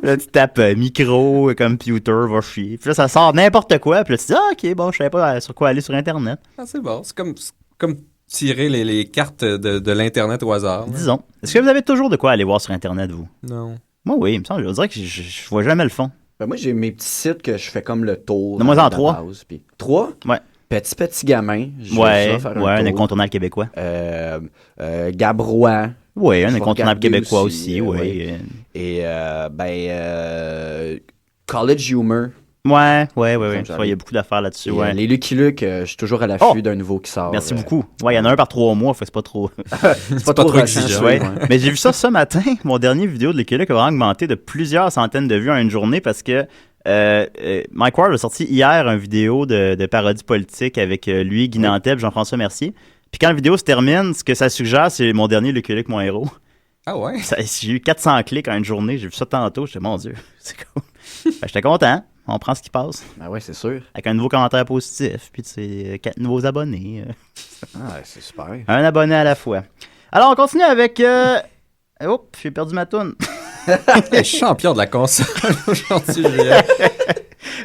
Là, tu tapes micro, computer, va chier. Puis là, ça sort n'importe quoi. Puis là, tu dis ok, bon, je savais pas sur quoi aller sur Internet. Ah, c'est bon. C'est comme tirer les cartes de l'Internet au hasard. Disons. Est-ce que vous avez toujours de quoi aller voir sur Internet, vous? Non. Moi, oui, il me semble. Je dirais que je vois jamais le fond. Ben moi, j'ai mes petits sites que je fais comme le tour. Donne-moi en 3. 3? Ouais. Petit gamin. Ouais, un incontournable québécois. Gabrois. Oui, un incontournable québécois aussi, oui. Et, College Humor. Ouais. Il y a beaucoup d'affaires là-dessus. Ouais. Les Lucky Luke, je suis toujours à l'affût d'un nouveau qui sort. Merci beaucoup. Ouais, il y en a un par 3 mois, c'est pas trop. c'est pas trop exigeant. Ouais. Mais j'ai vu ça ce matin. Mon dernier vidéo de Lucky Luke a vraiment augmenté de plusieurs centaines de vues en une journée parce que Mike Ward a sorti hier une vidéo de parodie politique avec lui, Guy Nantel, Jean-François Mercier. Puis quand la vidéo se termine, ce que ça suggère, c'est mon dernier Lucky Luke, mon héros. Ah ouais? J'ai eu 400 clics en une journée. J'ai vu ça tantôt. J'étais, mon Dieu, c'est cool. J'étais content. On prend ce qui passe. Ben ouais, c'est sûr. Avec un nouveau commentaire positif. Puis, tu sais, 4 nouveaux abonnés. Ah, c'est super. Un abonné à la fois. Alors, on continue avec... Oups, j'ai perdu ma toune. Champion de la console aujourd'hui, Julien.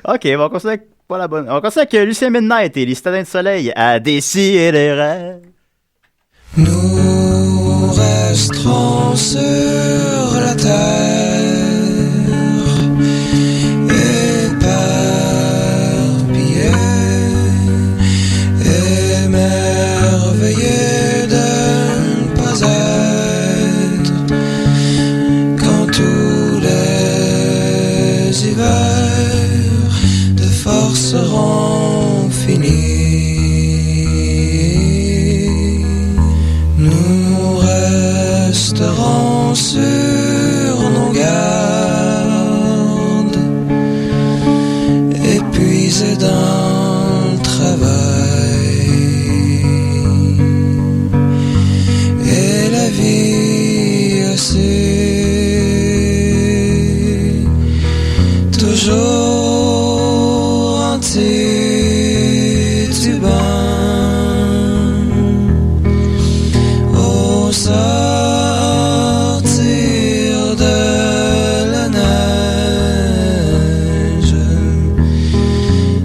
OK, on va continuer avec... Pas la bonne. On va continuer avec Lucien Midnight et les Citadins du Soleil à Décideret. Nous resterons sur la terre, éparpillés, émerveillés de ne pas être, quand tous les hivers de force seront finis. Nous resterons sur nos gardes, épuisés dans le travail, et la vie aussi, toujours anti-tubant. Sortir de la neige,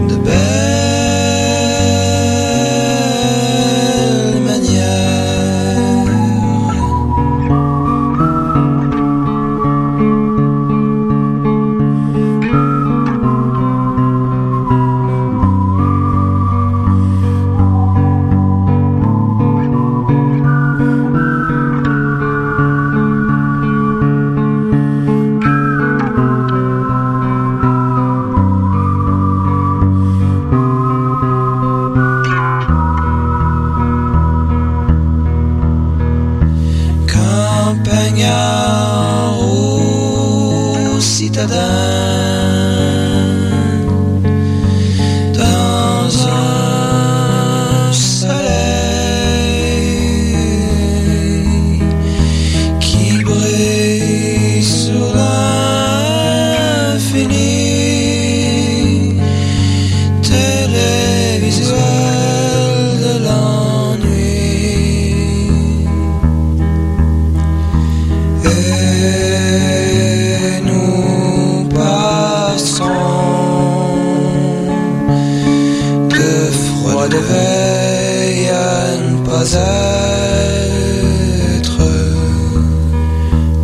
de belle manière. Campagnard ou citadin, dans un soleil qui brille sur l'infini télévisuel de l'ennui. Et nous passerons de froid de veille à ne pas être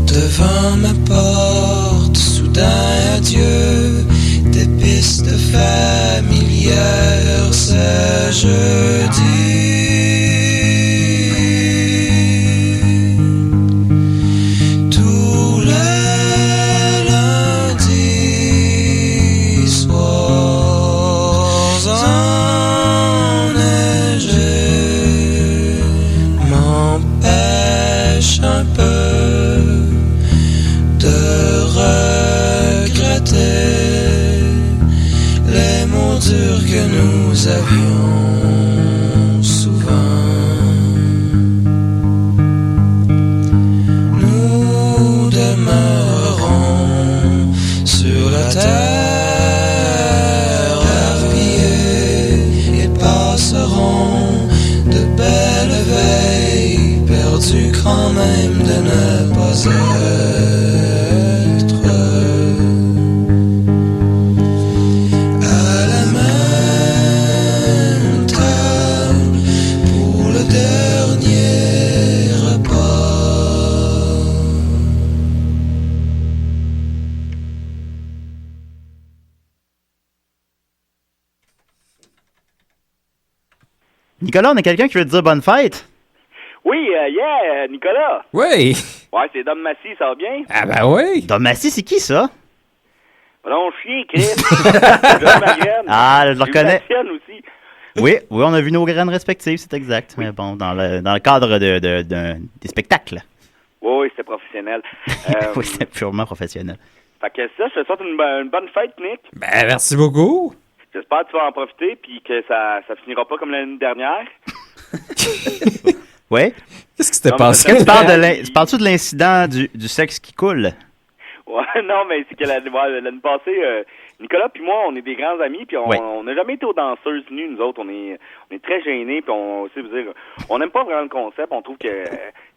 devant ma porte. Soudain adieu des pistes familières. C'est jeudi. Que nous avions souvent, nous demeurerons sur la terre éparpillés et passerons de belles veilles perdues quand même de ne pas être. Nicolas, on a quelqu'un qui veut te dire bonne fête? Oui, Nicolas. Oui. Ouais, c'est Dom Massy, ça va bien? Ah ben oui. Dom Massy, c'est qui ça? Non, chien, Chris. Ah, je le reconnais. Aussi. Oui, on a vu nos graines respectives, c'est exact. Oui. Mais bon, dans le cadre des spectacles. Oui, c'était professionnel. Oui, c'était purement professionnel. Fait que ça, je te souhaite une bonne fête, Nick. Ben, merci beaucoup. J'espère que tu vas en profiter puis que ça finira pas comme l'année dernière. Ouais? Qu'est-ce qui s'était Non, passé? mais Parles-tu de l'incident du sexe qui coule? Ouais, non, mais c'est que l'année passée, Nicolas puis moi, on est des grands amis, puis on n'a jamais été aux danseuses nues, nous autres. On est très gênés, puis on n'aime pas vraiment le concept. On trouve que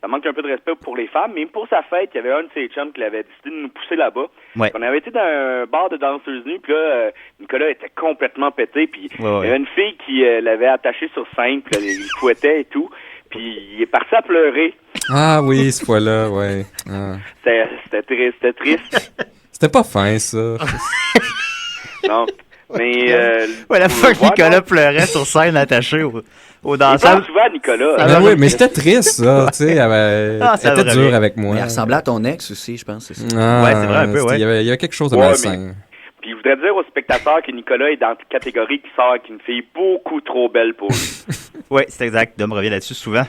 ça manque un peu de respect pour les femmes. Mais pour sa fête, il y avait un de ses chums qui avait décidé de nous pousser là-bas. Ouais. On avait été dans un bar de danseuses nues, puis là, Nicolas était complètement pété, puis il y avait une fille qui l'avait attaché sur scène, puis il le fouettait et tout. Puis il est parti à pleurer. Ah oui, ce fois-là, ouais. Ah. C'était triste. C'était pas fin, ça. Non, mais... la fois que Nicolas pleurait sur scène attaché au danseur. Il parle souvent à Nicolas. Ah, oui, mais c'était triste, ça. Tu sais, elle était dure avec moi. Mais elle ressemblait à ton ex aussi, je pense. C'est ça. Ouais, c'est vrai, un peu, ouais. Il y avait quelque chose de malsain. Puis je voudrais dire aux spectateurs que Nicolas est dans une catégorie qui sort avec une fille beaucoup trop belle pour lui. Oui, c'est exact. Dom revient là-dessus souvent.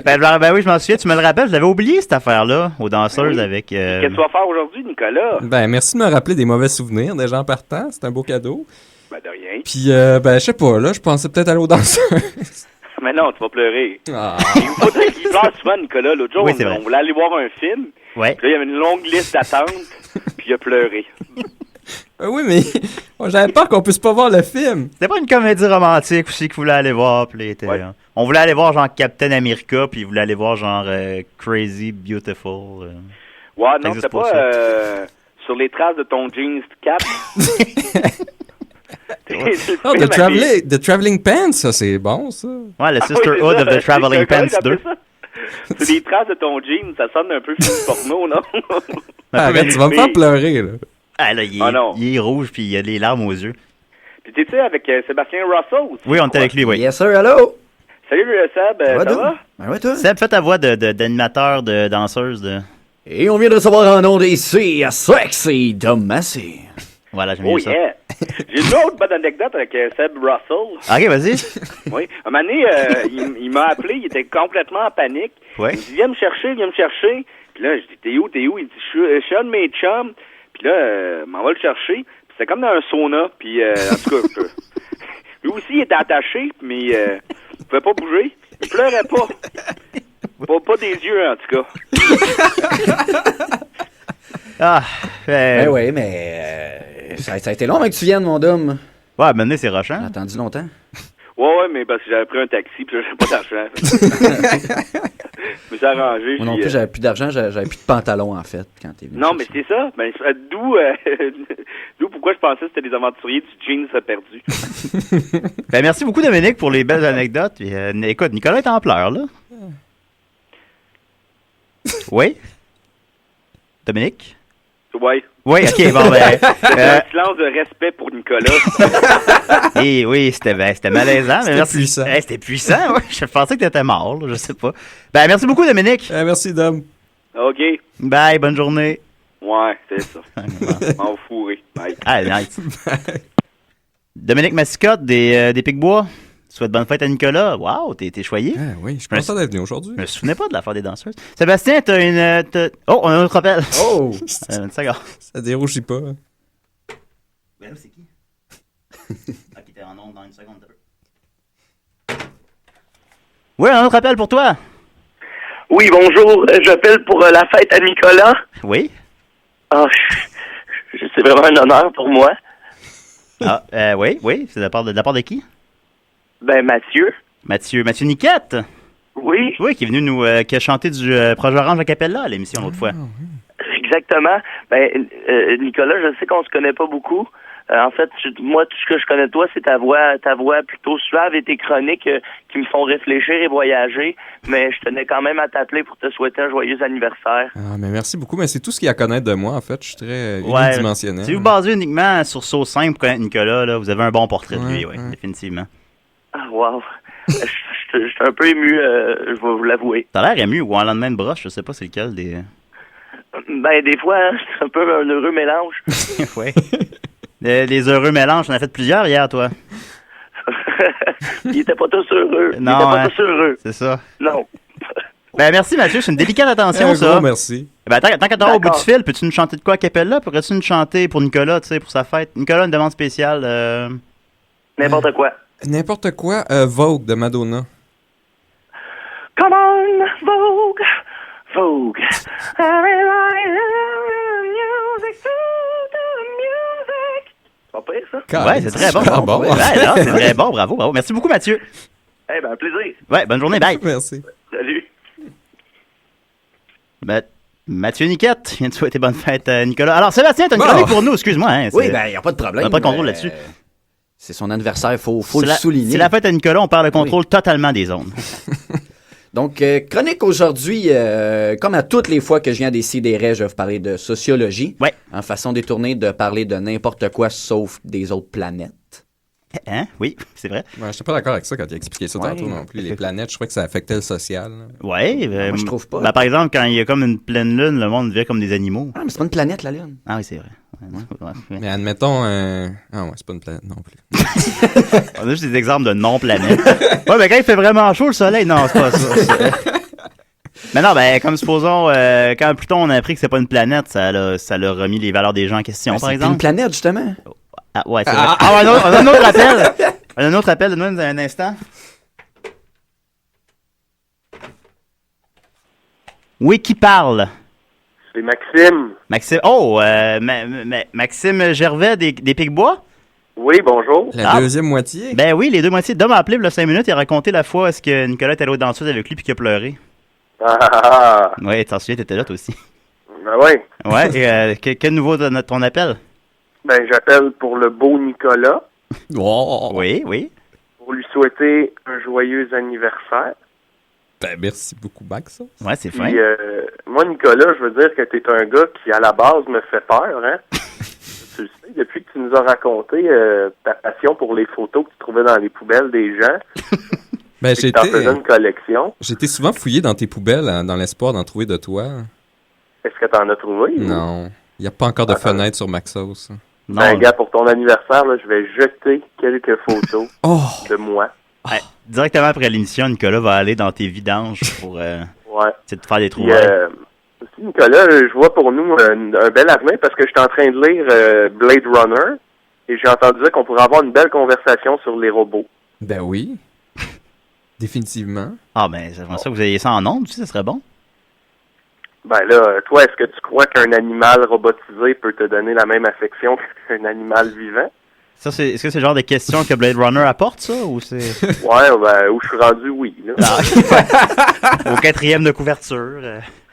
ben oui, je m'en souviens. Tu me le rappelles, je l'avais oublié cette affaire-là, aux danseuses avec... Qu'est-ce que tu vas faire aujourd'hui, Nicolas? Ben, merci de me rappeler des mauvais souvenirs des gens partant. C'est un beau cadeau. Ben, de rien. Puis, je sais pas, là, je pensais peut-être aller aux danseuses. Mais non, tu vas pleurer. Ah. Il faudrait qu'il pleure souvent, Nicolas. L'autre jour, Oui, on voulait aller voir un film. Ouais. Puis là, il y avait une longue liste d'attente. Puis il a pleuré. Oui, mais j'avais peur qu'on puisse pas voir le film. C'était pas une comédie romantique aussi qu'il voulait aller voir. Puis on voulait aller voir genre Captain America, puis il voulait aller voir genre Crazy Beautiful. Ouais, non, c'était pas sur les traces de ton jeans cap. Oh, The Traveling Pants, ça, c'est bon, ça. Ouais, le Sisterhood of the Traveling Pants 2. C'est les traces de ton jean, ça sonne un peu film porno, non? Arrête, tu vas me faire pleurer, là. Ah là, il est rouge, puis il a les larmes aux yeux. Puis t'étais avec Sébastien Russell aussi? Oui, on était avec lui, oui. Yes, sir, hello! Salut, Seb, ça va? Ben ouais, toi? Seb, fais ta voix d'animateur, de danseuse. Et on vient de recevoir un nom ici à Sexy Dom Massey. Voilà, j'aime bien ça. Yeah. J'ai une autre bonne anecdote avec Seb Russell. Ok, vas-y. Oui. Un moment donné, il m'a appelé, il était complètement en panique. Ouais. Il me dit, viens me chercher. Puis là, je dis, t'es où? Il dit, je suis un de mes chums. Puis là, m'en va le chercher. Puis c'était comme dans un sauna. Puis, en tout cas, lui aussi, il était attaché, mais il pouvait pas bouger. Il pleurait pas. Pas des yeux, en tout cas. Ben oui, mais ça a été long avant que tu viennes, mon dôme. Ouais, maintenant, c'est rochant. J'ai attendu longtemps. Ouais, mais parce que j'avais pris un taxi, puis là, j'avais pas d'argent. Je me suis arrangé. Moi non plus, j'avais plus d'argent, j'avais plus de pantalon, en fait, quand t'es venu. Non, mais c'est ça. Ben, d'où pourquoi je pensais que c'était des aventuriers du jeans perdu. Ben, merci beaucoup, Dominique, pour les belles anecdotes. Puis, écoute, Nicolas est en pleurs, là. Oui? Dominique? Ouais. Oui, ok, bon, ben... un silence de respect pour Nicolas. Et oui, c'était malaisant. C'était puissant. C'était puissant, oui. Je pensais que t'étais mort, là, je sais pas. Ben, merci beaucoup, Dominique. Merci, Dom. OK. Bye, bonne journée. Ouais, c'est ça. M'en fourré. Bye. Ah, nice. Dominique Massicotte des Picbois. Souhaite bonne fête à Nicolas. Waouh, t'es choyé. Ah oui, je suis content d'être venu aujourd'hui. Je me souvenais pas de l'affaire des danseuses. Sébastien, t'as une... Oh, on a un autre appel. Oh! Une seconde. Ça dérougit pas. Ben là, c'est qui? Ok, t'es en onde dans une seconde. Oui, un autre appel pour toi. Oui, bonjour. J'appelle pour la fête à Nicolas. Oui? Ah, c'est vraiment un honneur pour moi. Ah, oui. C'est de la part de qui? Ben, Mathieu. Mathieu Niquette? Oui. Oui, qui est venu qui a chanté du Projet Orange à Capella à l'émission l'autre fois. Exactement. Ben, Nicolas, je sais qu'on se connaît pas beaucoup. En fait, moi, tout ce que je connais de toi, c'est ta voix plutôt suave et tes chroniques qui me font réfléchir et voyager. Mais je tenais quand même à t'appeler pour te souhaiter un joyeux anniversaire. Ah, mais merci beaucoup. Mais c'est tout ce qu'il y a à connaître de moi, en fait. Je suis très unidimensionnel. Si vous basez uniquement sur Sauce 5 pour connaître Nicolas, là, vous avez un bon portrait de lui, oui, définitivement. Ah, wow. Je suis un peu ému, je vais vous l'avouer. T'as l'air ému ou en lendemain de broche, je sais pas c'est lequel des... Ben, des fois, hein, c'est un peu un heureux mélange. Oui. Les heureux mélanges, on a fait plusieurs hier, toi. Ils étaient pas tous heureux. Non, tous heureux. C'est ça. Non. Ben, merci, Mathieu. C'est une délicate attention, ça. Gros merci. Ben, tant qu'à t'avoir au bout du fil, peux-tu nous chanter de quoi à Capella? Pourrais-tu nous chanter pour Nicolas, tu sais, pour sa fête? Nicolas, une demande spéciale. N'importe quoi. N'importe quoi. Vogue de Madonna. in Vogue. Vogue. Everybody music to the music. Pas pire, ça? Ouais, c'est très bon. Bon. Ouais, non, c'est très bon, bravo. Merci beaucoup, Mathieu. Eh ben, plaisir. Ouais, bonne journée, bye. Merci. Salut. Mathieu Niquette vient de souhaiter bonne fête à Nicolas. Alors, Sébastien, t'as une chronique pour nous, excuse-moi. Hein, oui, ben, il n'y a pas de problème. On n'a pas de contrôle là-dessus. C'est son anniversaire, il faut le souligner. C'est la fête à Nicolas, on parle de contrôle totalement des ondes. Donc, chronique aujourd'hui, comme à toutes les fois que je viens des Sidérés, je vais vous parler de sociologie. Ouais. En façon détournée de parler de n'importe quoi sauf des autres planètes. Hein? Oui, c'est vrai. Ouais, je n'étais pas d'accord avec ça quand il a expliqué ça tantôt non plus. Les planètes, je crois que ça affectait le social. Ouais. Moi, je trouve pas. Ben, par exemple, quand il y a comme une pleine lune, le monde devient comme des animaux. Ah, mais c'est pas une planète, la Lune. Ah oui, c'est vrai. Ouais. Mais admettons... Ah ouais, c'est pas une planète non plus. On a juste des exemples de non-planètes. Ouais, mais quand il fait vraiment chaud, le soleil, non, c'est pas ça. Mais non, ben, comme supposons, quand Pluton, on a appris que c'est pas une planète, ça l'a remis les valeurs des gens en question, par exemple. C'est une planète, justement. Ah, ouais, c'est vrai. On a un autre appel. On a un autre appel, donne-nous un instant. Oui, qui parle? C'est Maxime. Maxime. Oh, Maxime Gervais des Picbois? Oui, bonjour. La deuxième moitié? Ben oui, les deux moitiés. Dom a appelé il y a 5 minutes, il a raconté la fois est-ce que Nicolas était allé aux danseuses avec lui puis qu'il a pleuré. Ah! Ouais, t'en souviens, t'étais là toi aussi. Ben oui. Ouais, et quel nouveau de ton appel? Ben, j'appelle pour le beau Nicolas. Oh. Oui. Pour lui souhaiter un joyeux anniversaire. Ben, merci beaucoup, Max. Ouais, c'est fin. Puis, moi, Nicolas, je veux dire que t'es un gars qui, à la base, me fait peur, hein? Tu le sais, depuis que tu nous as raconté ta passion pour les photos que tu trouvais dans les poubelles des gens. Ben, t'en faisais une collection. J'ai été souvent fouillé dans tes poubelles dans l'espoir d'en trouver de toi. Est-ce que t'en as trouvé? Non. Il n'y a pas encore de fenêtre sur Maxos. Non. Ben, gars, pour ton anniversaire, là, je vais jeter quelques photos de moi. Ouais, directement après l'émission, Nicolas va aller dans tes vidanges pour te faire des trouvailles. Aussi, Nicolas, je vois pour nous un bel avenir parce que je suis en train de lire Blade Runner et j'ai entendu dire qu'on pourrait avoir une belle conversation sur les robots. Ben oui. Définitivement. Ah ben, j'aimerais ça que vous ayez ça en ondes aussi, ça serait bon. Ben là, toi, est-ce que tu crois qu'un animal robotisé peut te donner la même affection qu'un animal vivant? Ça, est-ce que c'est le genre de question que Blade Runner apporte, ça, ou c'est... Ouais, ben, où je suis rendu, oui. Là. Au 4e de couverture.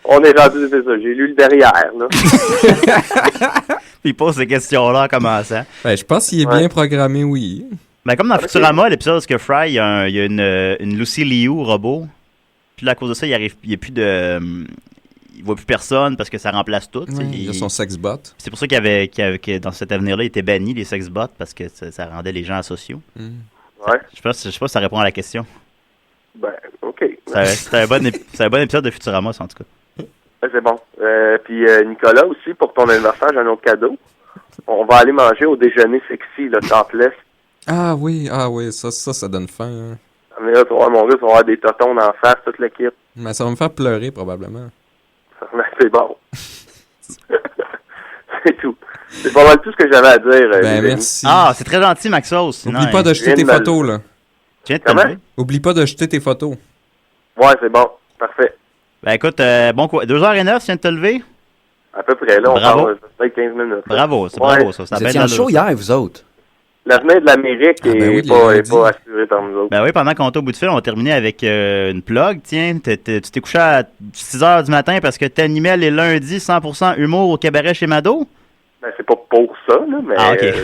On est rendu, c'est ça, j'ai lu le derrière, là. Puis il pose ces questions-là en commençant. Ben, je pense qu'il est bien programmé, oui. Ben, comme dans Futurama, l'épisode où Fry, il y a une Lucy Liu robot. Puis là, à cause de ça, il y a plus de... il voit plus personne parce que ça remplace tout. Oui, il a son sexbot. C'est pour ça que dans cet avenir-là, il était banni, les sexbots, parce que ça rendait les gens asociaux. Ouais. Je sais pas si ça répond à la question. Ben, OK. C'est un bon épisode de Futurama, ça, en tout cas. C'est bon. Puis Nicolas aussi, pour ton anniversaire, j'ai un autre cadeau. On va aller manger au déjeuner sexy, le topless. Ah oui, ça donne faim. Hein. Mais là, tu vois, mon gars, tu vas avoir des totons en face, toute l'équipe. Mais ça va me faire pleurer, probablement. C'est bon. C'est tout. C'est pas mal tout ce que j'avais à dire. Ben, merci. Ah, c'est très gentil, Maxos. Oublie pas de jeter tes photos, là. Comment? Oublie pas de jeter tes photos. Ouais, c'est bon. Parfait. Ben écoute, bon quoi, 2h09, tu viens de te lever? À peu près, là, on parle de 15 minutes. Bravo, c'est bravo, ça. Vous étiez en show hier, vous autres? L'avenir de l'Amérique est pas assuré par nous autres. Ben oui, pendant qu'on était au bout du fil, on a terminé avec une plug. Tiens, tu t'es couché à 6h du matin parce que t'animais les lundis 100% humour au cabaret chez Mado? Ben, c'est pas pour ça, là, mais... Ah, OK. Je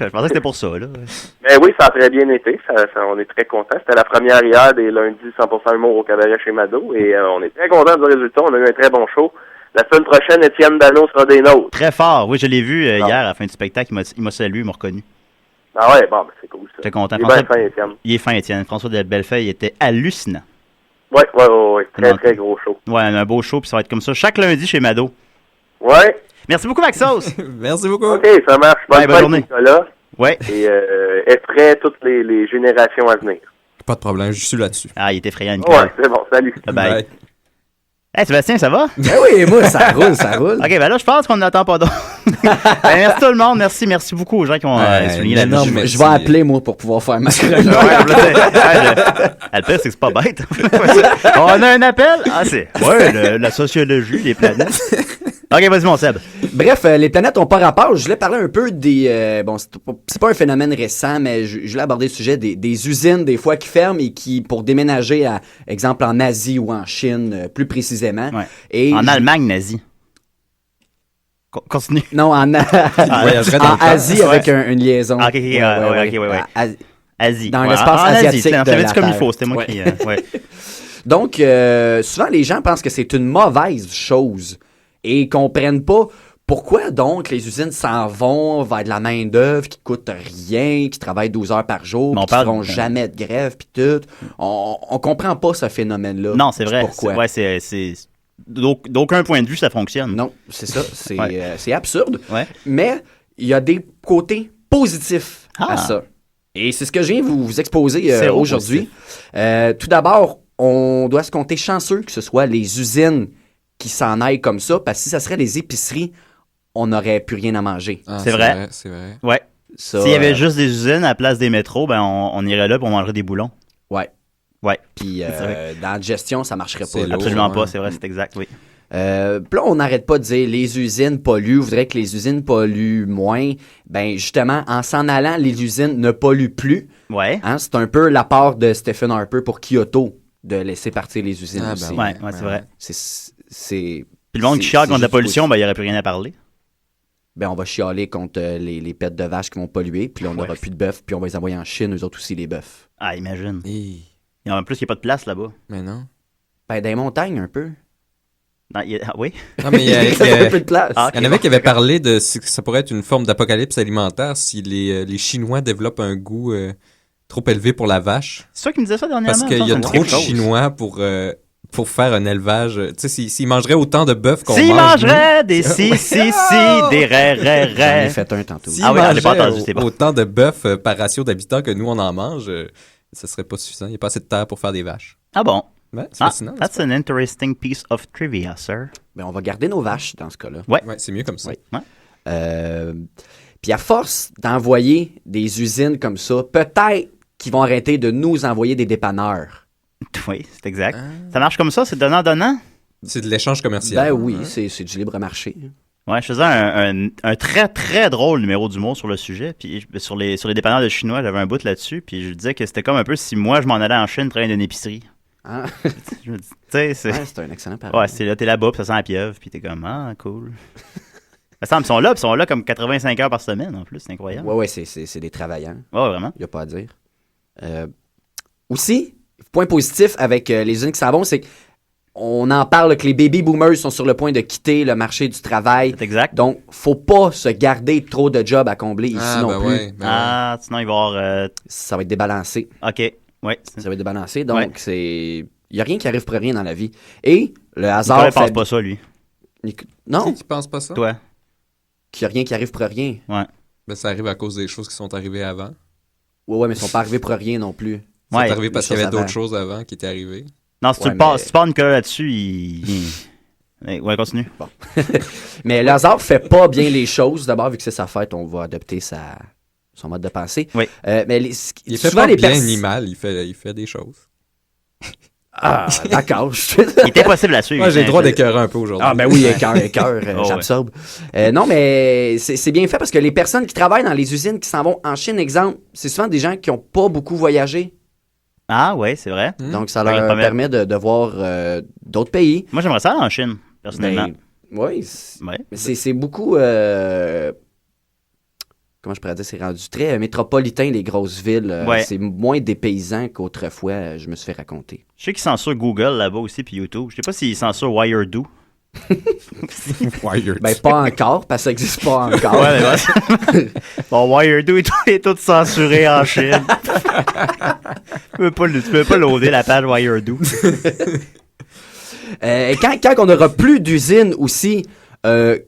pensais que c'était pour ça, là. Ben oui, ça a très bien été. On est très contents. C'était la première hier des lundis 100% humour au cabaret chez Mado. Et on est très contents du résultat. On a eu un très bon show. La semaine prochaine, Étienne Dano sera des nôtres. Très fort. Oui, je l'ai vu hier à la fin du spectacle. Il m'a salué, il m'a reconnu. Ah ouais, bon, ben c'est cool, ça. J'étais content. Il est bien fin, Étienne. Il est fin, Étienne. François de Bellefeuille était hallucinant. Ouais. Très, très gros show. Ouais, un beau show, puis ça va être comme ça chaque lundi chez Mado. Ouais. Merci beaucoup, Maxos. Merci beaucoup. OK, ça marche. Bonne journée. Nicolas. Ouais. Et est prêt toutes les générations à venir. Pas de problème, je suis là-dessus. Ah, il est effrayant, Nicolas. Ouais, c'est bon, salut. Bye. Hey, Sébastien, ça va? Ben oui, moi, ça roule. OK, ben là, je pense qu'on n'attend pas d'autre. Merci tout le monde. Merci beaucoup aux gens qui ont souligné la note. Je vais appeler, moi, pour pouvoir faire ma chronique. Le pire, c'est que c'est pas bête. On a un appel? Ah, c'est... Ouais, la sociologie, les planètes. OK, vas-y, mon Seb. Bref, les planètes n'ont pas rapport. Je voulais parler un peu des... c'est pas un phénomène récent, mais je voulais aborder le sujet des usines, des fois, qui ferment et qui, pour déménager, à exemple, en Asie ou en Chine, plus précisément. Ouais. Et Allemagne nazie. Continue. Non, en Asie, avec une liaison. OK. Asie. Dans l'espace asiatique de j'avais la dit comme il Terre. faut, c'était moi qui... Donc, souvent, les gens pensent que c'est une mauvaise chose et comprennent pas pourquoi donc les usines s'en vont vers de la main-d'œuvre qui coûte rien, qui travaille 12 heures par jour, qui ne feront jamais de grève, puis tout. On comprend pas ce phénomène-là. Non, c'est vrai. Pourquoi? C'est d'aucun point de vue, ça fonctionne. Non, c'est ça. C'est absurde. Ouais. Mais il y a des côtés positifs à ça. Et c'est ce que je viens vous exposer aujourd'hui. Tout d'abord, on doit se compter chanceux que ce soit les usines qui s'en aillent comme ça, parce que si ça serait les épiceries, on n'aurait plus rien à manger. C'est vrai. Ouais. S'il y avait juste des usines à la place des métros, ben on irait là et on mangerait des boulons. Ouais. Puis dans la gestion, ça marcherait pas. Absolument pas, c'est vrai, c'est exact, oui. Puis là, on n'arrête pas de dire les usines polluent, on voudrait que les usines polluent moins. Ben justement, en s'en allant, les usines ne polluent plus. Ouais. Hein, c'est un peu l'apport de Stephen Harper pour Kyoto de laisser partir les usines aussi. Ouais, c'est vrai. Puis le monde qui chiale contre la pollution, ben il n'y aurait plus rien à parler. Ben on va chialer contre les pets de vaches qui vont polluer, puis là, on n'aura plus de bœufs, puis on va les envoyer en Chine, eux autres aussi, les bœufs. Ah, imagine. En plus, il n'y a pas de place là-bas. Mais non. Ben, dans les montagnes, un peu. Non, oui. Non, mais il y a peu de place. Il y en avait qui avaient parlé de que ça pourrait être une forme d'apocalypse alimentaire si les Chinois développent un goût trop élevé pour la vache. C'est toi qui me disais ça dernièrement. Parce qu'il y a trop de Chinois pour faire un élevage. Tu sais, s'ils mangeraient autant de bœufs qu'on mange... S'ils mangeraient des des raies. J'en ai fait un tantôt. S'ils mangeaient autant de bœufs par ratio d'habitants que nous, on en mange, ça serait pas suffisant. Il n'y a pas assez de terre pour faire des vaches. Ah bon? Ouais, c'est fascinant. That's an interesting piece of trivia, sir. Ben, on va garder nos vaches dans ce cas-là. Ouais, c'est mieux comme ça. Ouais. Puis à force d'envoyer des usines comme ça, peut-être qu'ils vont arrêter de nous envoyer des dépanneurs. Oui, c'est exact. Ça marche comme ça, c'est donnant-donnant? C'est de l'échange commercial. Ben oui, c'est du libre marché. Ouais, je faisais un très, très drôle numéro d'humour sur le sujet. Puis sur les dépanneurs de Chinois, j'avais un bout là-dessus. Puis je disais que c'était comme un peu si moi, je m'en allais en Chine travailler dans une épicerie. Ah. C'est un excellent parallèle. Ouais, c'est là, t'es là-bas, puis ça sent la pieuvre, puis t'es comme, ah, cool. Ils sont là comme 85 heures par semaine, en plus, c'est incroyable. Ouais, c'est des travaillants. Ouais, vraiment. Il n'y a pas à dire. Aussi, point positif avec les usines qui s'en vont, c'est qu'on en parle que les baby boomers sont sur le point de quitter le marché du travail. C'est exact. Donc, faut pas se garder trop de jobs à combler ici non plus. Ouais, sinon il va y avoir... Ça va être débalancé. OK. Ouais. Ça va être débalancé. Donc, il n'y a rien qui arrive pour rien dans la vie. Et le hasard. Nicolas pense pas ça, lui. Non. Qui pense pas ça? Toi. Qu'il n'y a rien qui arrive pour rien. Ouais. Ben, ça arrive à cause des choses qui sont arrivées avant. Ouais, mais ils sont pas arrivés pour rien non plus. C'est arrivé parce qu'il y avait d'autres choses avant qui étaient arrivées. Non, si tu pars Nicolas là-dessus, Ouais, continue. Bon. Mais le hasard fait pas bien les choses. D'abord, vu que c'est sa fête, on va adopter son mode de pensée. Oui. Mais il fait pas bien ni mal, il fait des choses. Ah, d'accord. Il était possible à suivre. Moi, j'ai le droit d'écœurer un peu aujourd'hui. Ah, ben oui, écœur, j'absorbe. Non, mais c'est bien fait parce que les personnes qui travaillent dans les usines qui s'en vont en Chine, exemple, c'est souvent des gens qui n'ont pas beaucoup voyagé. Ah, ouais, c'est vrai. Donc, ça leur permet de voir d'autres pays. Moi, j'aimerais ça aller en Chine, personnellement. Oui, c'est beaucoup... comment je pourrais dire, c'est rendu très métropolitain, les grosses villes. C'est moins dépaysant qu'autrefois, je me suis fait raconter. Je sais qu'ils censurent Google là-bas aussi, puis YouTube. Je sais pas s'ils censurent Wired.do. Ben, pas encore, parce que ça n'existe pas encore. Bon, Wired.do est tout censuré en Chine. Tu peux pas loader la page Wired.do. Quand on n'aura plus d'usines aussi...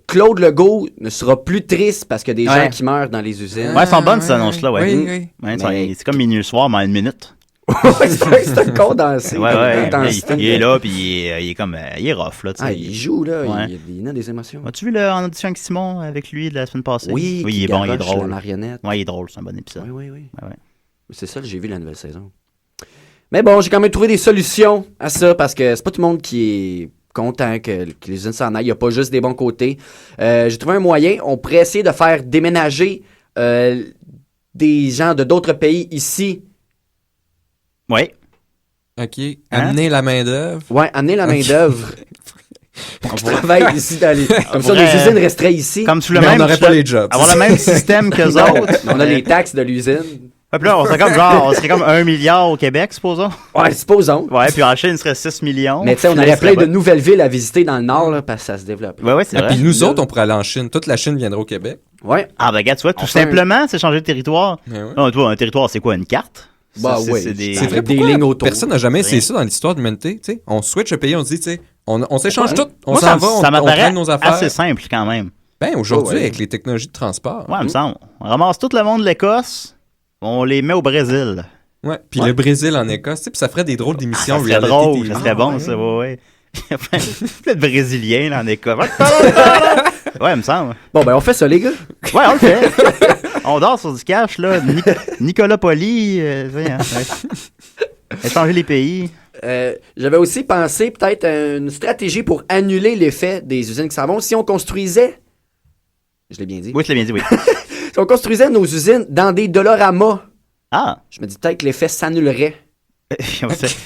Claude Legault ne sera plus triste parce qu'il y a des gens qui meurent dans les usines. Ouais, elles sont bonnes, ces annonces-là. Ouais. Oui. C'est comme minuit le soir, mais en une minute. c'est un condensé. Ouais. Il est là, puis il est comme. Il est rough, là. Il joue, là. Il a des émotions. As-tu vu en audition avec Simon, avec lui, de la semaine passée? Oui, il est bon, il est drôle. La marionnette. Ouais, il est drôle, c'est un bon épisode. Oui. Ouais. C'est ça que j'ai vu la nouvelle saison. Mais bon, j'ai quand même trouvé des solutions à ça, parce que c'est pas tout le monde qui est content que les usines s'en aillent. Il n'y a pas juste des bons côtés. J'ai trouvé un moyen. On pourrait essayer de faire déménager des gens de d'autres pays ici. Oui. OK. Amener la main-d'œuvre. Ouais, amener la main-d'œuvre. On travaille ici dans les... Comme ça, les usines resteraient ici. Comme sous le mais même... on n'aurait pas les jobs. Avoir le même système qu'eux autres. On a les taxes de l'usine. Puis là, on serait comme 1 milliard au Québec, supposons. Ouais, supposons. Ouais, puis en Chine, il serait 6 millions. Mais tu sais, on aurait plein de nouvelles villes à visiter dans le Nord, là, parce que ça se développe. Ouais, c'est vrai. Puis nous autres, on pourrait aller en Chine. Toute la Chine viendrait au Québec. Ouais. Ah, ben, regarde, tu vois, tout simplement, c'est changer de territoire. Non, toi, un territoire, c'est quoi, une carte? Bah oui, c'est vrai, des lignes autour. Personne n'a jamais essayé ça dans l'histoire de l'humanité. T'sais. On switch le pays, on se dit, t'sais, on s'échange tout. On s'en va, on prend nos affaires. Assez simple quand même. Ben, aujourd'hui, avec les technologies de transport. Ouais, il me semble. On ramasse tout le monde de l'Écosse, on les met au Brésil. Ouais, puis le Brésil en Écosse, puis ça ferait des drôles d'émissions. Ça serait drôle, ça serait bon, ça, ouais. Plein de Brésiliens là, en Écosse. Ouais, il me semble. Bon, ben, on fait ça, les gars. Ouais, on le fait. On dort sur du cash, là. Nicolas Poli, échanger les pays. J'avais aussi pensé peut-être à une stratégie pour annuler l'effet des usines qui s'en vont. Si on construisait... Je l'ai bien dit. Oui, je l'ai bien dit, oui. Si on construisait nos usines dans des Doloramas, je me dis peut-être que l'effet s'annulerait.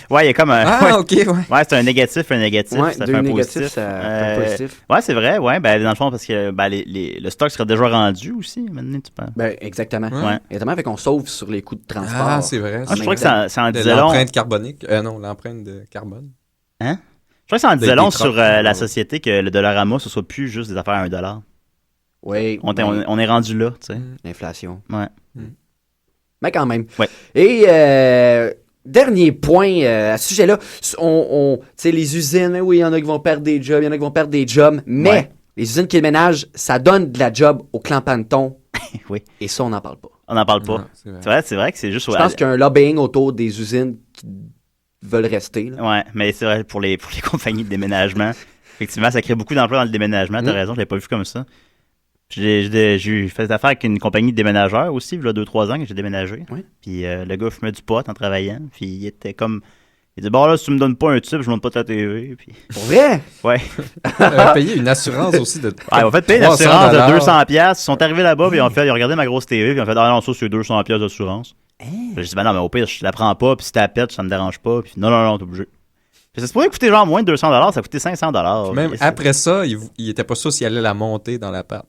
Ouais, il y a comme un... OK, ouais. Ouais, c'est un négatif, ouais, ça fait un positif. Ça fait un positif. Ouais, c'est vrai, ouais, ben dans le fond, parce que le stock serait déjà rendu aussi, maintenant, tu penses. Ben, exactement. Ouais. Exactement, fait qu'on sauve sur les coûts de transport. Ah, c'est vrai. Je crois que ça en disait long. L'empreinte carbonique. Non, l'empreinte de carbone. Hein? Je crois que ça en disait long sur la société que le Dollarama, ce soit plus juste des affaires à $1. Oui. On est rendu là, tu sais. L'inflation. Ouais. Mais quand même. Ouais. Et dernier point à ce sujet-là, tu sais, les usines, oui, il y en a qui vont perdre des jobs, mais les usines qui déménagent, ça donne de la job au clan Panton. Oui. Et ça, on n'en parle pas. On n'en parle pas. Non, c'est vrai que c'est juste... Je pense qu'il y a un lobbying autour des usines qui veulent rester. Là. Ouais, mais c'est vrai, pour les compagnies de déménagement, effectivement, ça crée beaucoup d'emplois dans le déménagement. T'as raison, je l'avais pas vu comme ça. J'ai fait affaire avec une compagnie de déménageurs aussi, il y a 2-3 ans que j'ai déménagé. Oui. Puis le gars fumait du pot en travaillant. Puis il était comme... Il dit, bon là, si tu me donnes pas un tube, je monte pas ta TV. Puis... Pour vrai? Ouais. On va payer une assurance aussi de... Ouais, on fait payer une assurance de 200$. Ils sont arrivés là-bas, puis ils ont regardé ma grosse TV, puis ils ont fait, ah non, ça c'est 200$ d'assurance. J'ai dit, ben non, mais au pire, je la prends pas, puis si t'as pète, ça me dérange pas. Puis non, t'es obligé. Puis ça se pourrait coûter genre moins de 200$, ça coûtait 500$. Même après ça, il était pas sûr s'il allait la monter dans l'appart.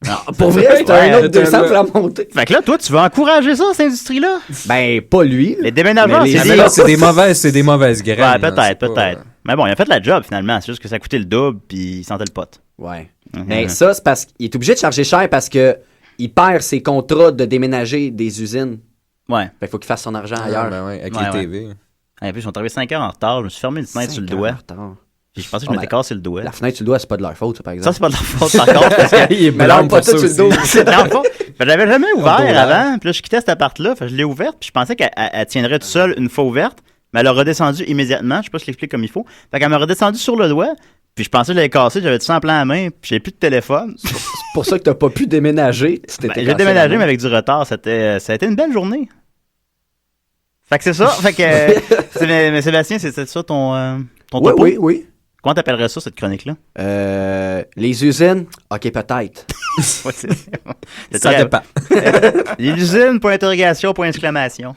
Non, pour vrai, c'est un autre 200 pour la monter. Fait que là, toi, tu veux encourager ça, cette industrie-là? Ben, pas lui. Les déménageurs, c'est des mauvaises graines. Ouais, peut-être. Mais bon, il a fait la job, finalement. C'est juste que ça coûtait le double, puis il sentait le pot. Ouais. Mais ça, c'est parce qu'il est obligé de charger cher parce que il perd ses contrats de déménager des usines. Ouais. Fait qu'il faut qu'il fasse son argent ailleurs. Ben ouais, avec les TV. Et puis, ils sont arrivés 5 heures en retard. Je me suis fermé une fenêtre sur le doigt. Puis je pensais que je m'étais cassé le doigt. La fenêtre sur le doigt, c'est pas de leur faute, ça, par exemple. Ça, c'est pas de leur faute, par contre. Parce que mais là, pas tout sur le dos. Je l'avais jamais ouvert avant. Puis là, je quittais cette appart-là. Je l'ai ouverte. Puis je pensais qu'elle tiendrait toute seule une fois ouverte. Mais elle a redescendu immédiatement. Je sais pas si je l'explique comme il faut. Fait qu'elle m'a redescendu sur le doigt. Puis je pensais que je l'avais cassé. J'avais tout ça en plein à main. Puis j'ai plus de téléphone. C'est pour ça que t'as pas pu déménager. J'ai déménagé, mais avec du retard. Ça a été une belle journée. Fait que c'est ça. Fait que. Mais Sébastien, c'est ça ton topo? Oui. Comment t'appellerais ça, cette chronique-là? Les usines? OK, peut-être. Ça dépend. Les usines, point d'interrogation, point d'exclamation.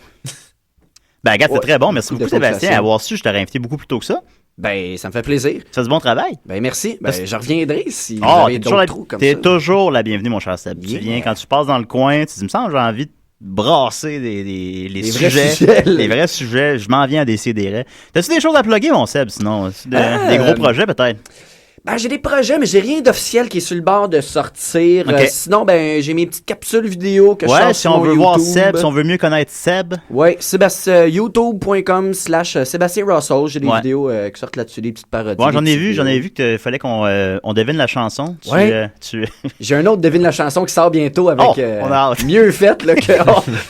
Ben, regarde, c'est très bon. Merci beaucoup, Sébastien. Avoir su, je t'aurais invité beaucoup plus tôt que ça. Ben, ça me fait plaisir. Tu fais du bon travail. Ben, merci. Ben, je reviendrai si vous avez d'autres trous comme ça. T'es toujours la bienvenue, mon cher Seb. Tu viens, quand tu passes dans le coin, tu dis, me semble, j'ai envie de brasser les sujets, les vrais sujets. Je m'en viens à décider. T'as-tu des choses à plugger, mon Seb, sinon? Des gros projets, peut-être? Ben, j'ai des projets, mais j'ai rien d'officiel qui est sur le bord de sortir. Okay. Sinon, ben, j'ai mes petites capsules vidéo que je sors si sur on mon veut YouTube. voir Seb, si on veut mieux connaître Seb. Ouais, youtube.com/Sébastien Russell. J'ai des vidéos qui sortent là-dessus, des petites parodies. Ouais, j'en ai vu qu'il fallait qu'on devine la chanson. J'ai un autre devine la chanson qui sort bientôt avec on a hâte. mieux fait là, que.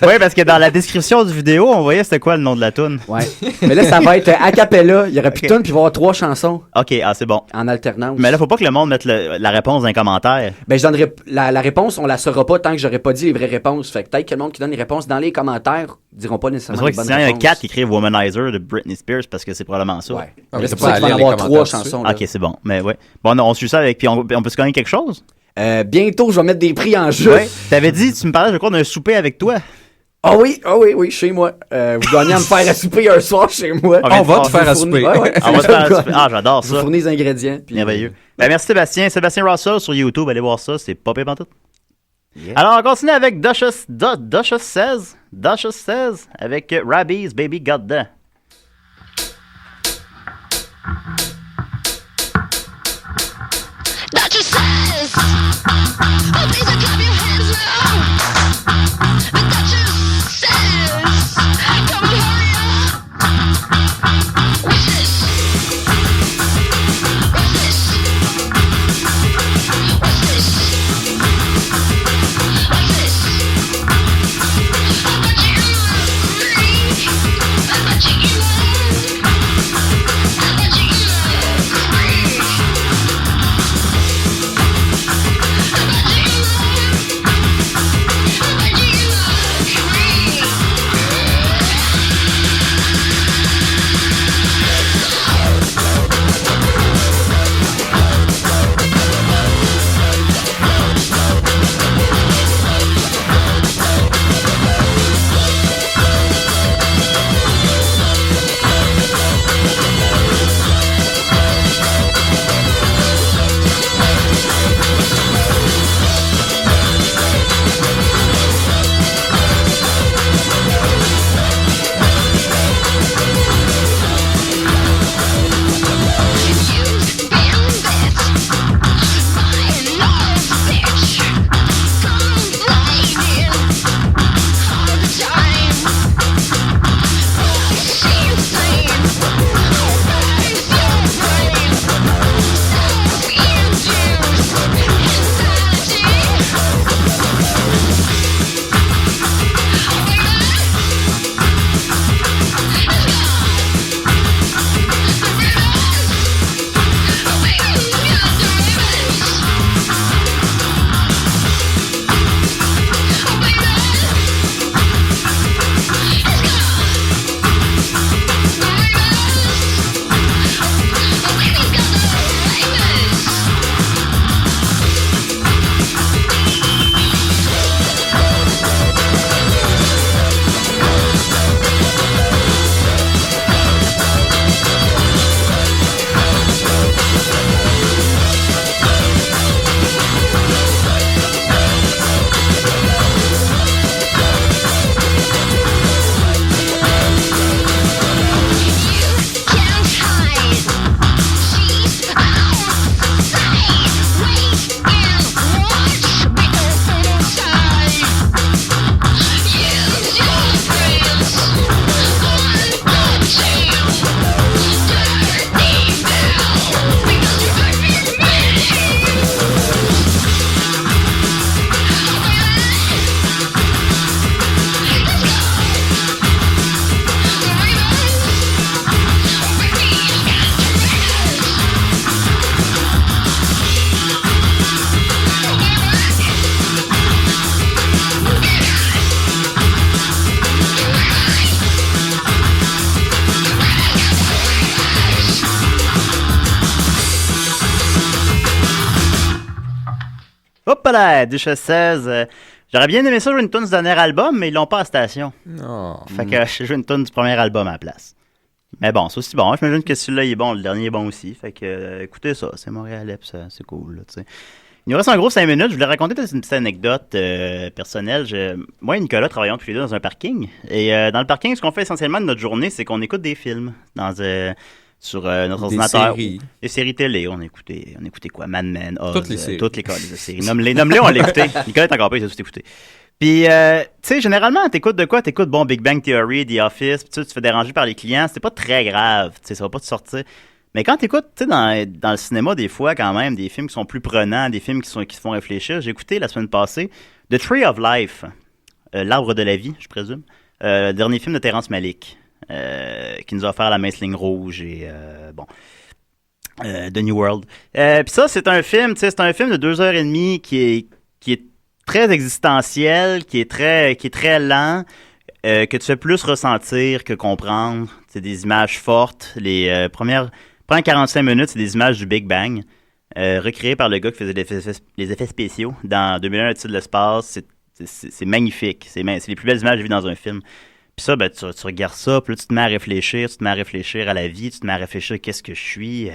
Oui, parce que dans la description du vidéo, on voyait c'était quoi le nom de la tune. Ouais. Mais là, ça va être a cappella. Il y aura plus de tune, puis il va y avoir 3 chansons. OK, c'est bon. En alternance. Mais là, faut pas que le monde mette la réponse dans les commentaires. Ben, je donnerai la réponse, on la saura pas tant que j'aurai pas dit les vraies réponses. Fait que peut-être que le monde qui donne les réponses dans les commentaires diront pas nécessairement les bonnes réponses. C'est vrai que s'il y a 4 qui écrivent Womanizer de Britney Spears, parce que c'est probablement ça. Ouais. Mais c'est pour ça qu'il va y avoir 3 chansons. Là. OK, c'est bon. Mais ouais. Bon, on suit ça avec. Puis on peut se gagner quelque chose? Bientôt, je vais mettre des prix en jeu. Ouais. T'avais dit, tu me parlais, je crois, d'un souper avec toi. Ah oui, chez moi. Vous gagnez à me faire à souper un soir chez moi. On va te faire à souper. On va te faire à souper. Ah, j'adore ça. Je vous fournis les ingrédients. Merveilleux. Ben, merci Sébastien. Sébastien Russell sur YouTube. Allez voir ça. C'est pas pire pantoute. Yeah. Alors, on continue avec Duchess 16 avec Rabbi's Baby Got Da. Duchess says, oh, please clap your hands now. The Duchess says, come on, hurry up. What's this? What's this? What's this? What's this? I bet you agree. I bet you agree. I bet you agree. Hop là, Duchess 16. J'aurais bien aimé ça jouer une tune du dernier album, mais ils l'ont pas à la station. Non. Fait que je joue une tune du premier album à la place. Mais bon, c'est aussi bon. J'imagine que celui-là il est bon, le dernier est bon aussi. Fait que écoutez ça, c'est Montréalais, pis ça, c'est cool. Là, t'sais. Il nous reste en gros 5 minutes. Je voulais raconter une petite anecdote personnelle. Moi et Nicolas travaillons tous les deux dans un parking. Et dans le parking, ce qu'on fait essentiellement de notre journée, c'est qu'on écoute des films. sur notre ordinateur. Des séries télé. On écoutait quoi? Mad Men, Oz, toutes les séries. Nomme-les, on l'a écouté. Nicolas est encore pas, il a tout écouté. Puis, tu sais, généralement, t'écoutes de quoi? T'écoutes, Big Bang Theory, The Office, puis tu te fais déranger par les clients. C'était pas très grave, tu sais, ça va pas te sortir. Mais quand t'écoutes, tu sais, dans le cinéma, des fois, quand même, des films qui sont plus prenants, des films qui te font réfléchir. J'ai écouté la semaine passée The Tree of Life, L'Arbre de la Vie, je présume. Le dernier film de Terrence Malick, qui nous a offert La mince ligne rouge et, The New World. Puis ça, c'est un film, tu sais, c'est un film de 2h30 qui est très existentiel, qui est très lent, que tu fais plus ressentir que comprendre. C'est des images fortes. Les premières 45 minutes, c'est des images du Big Bang, recréées par le gars qui faisait les effets spéciaux dans 2001, L'Odyssée de l'espace. C'est magnifique. C'est les plus belles images que j'ai vues dans un film. Puis ça, tu regardes ça, puis là, tu te mets à réfléchir à la vie, tu te mets à réfléchir à qu'est-ce que je suis.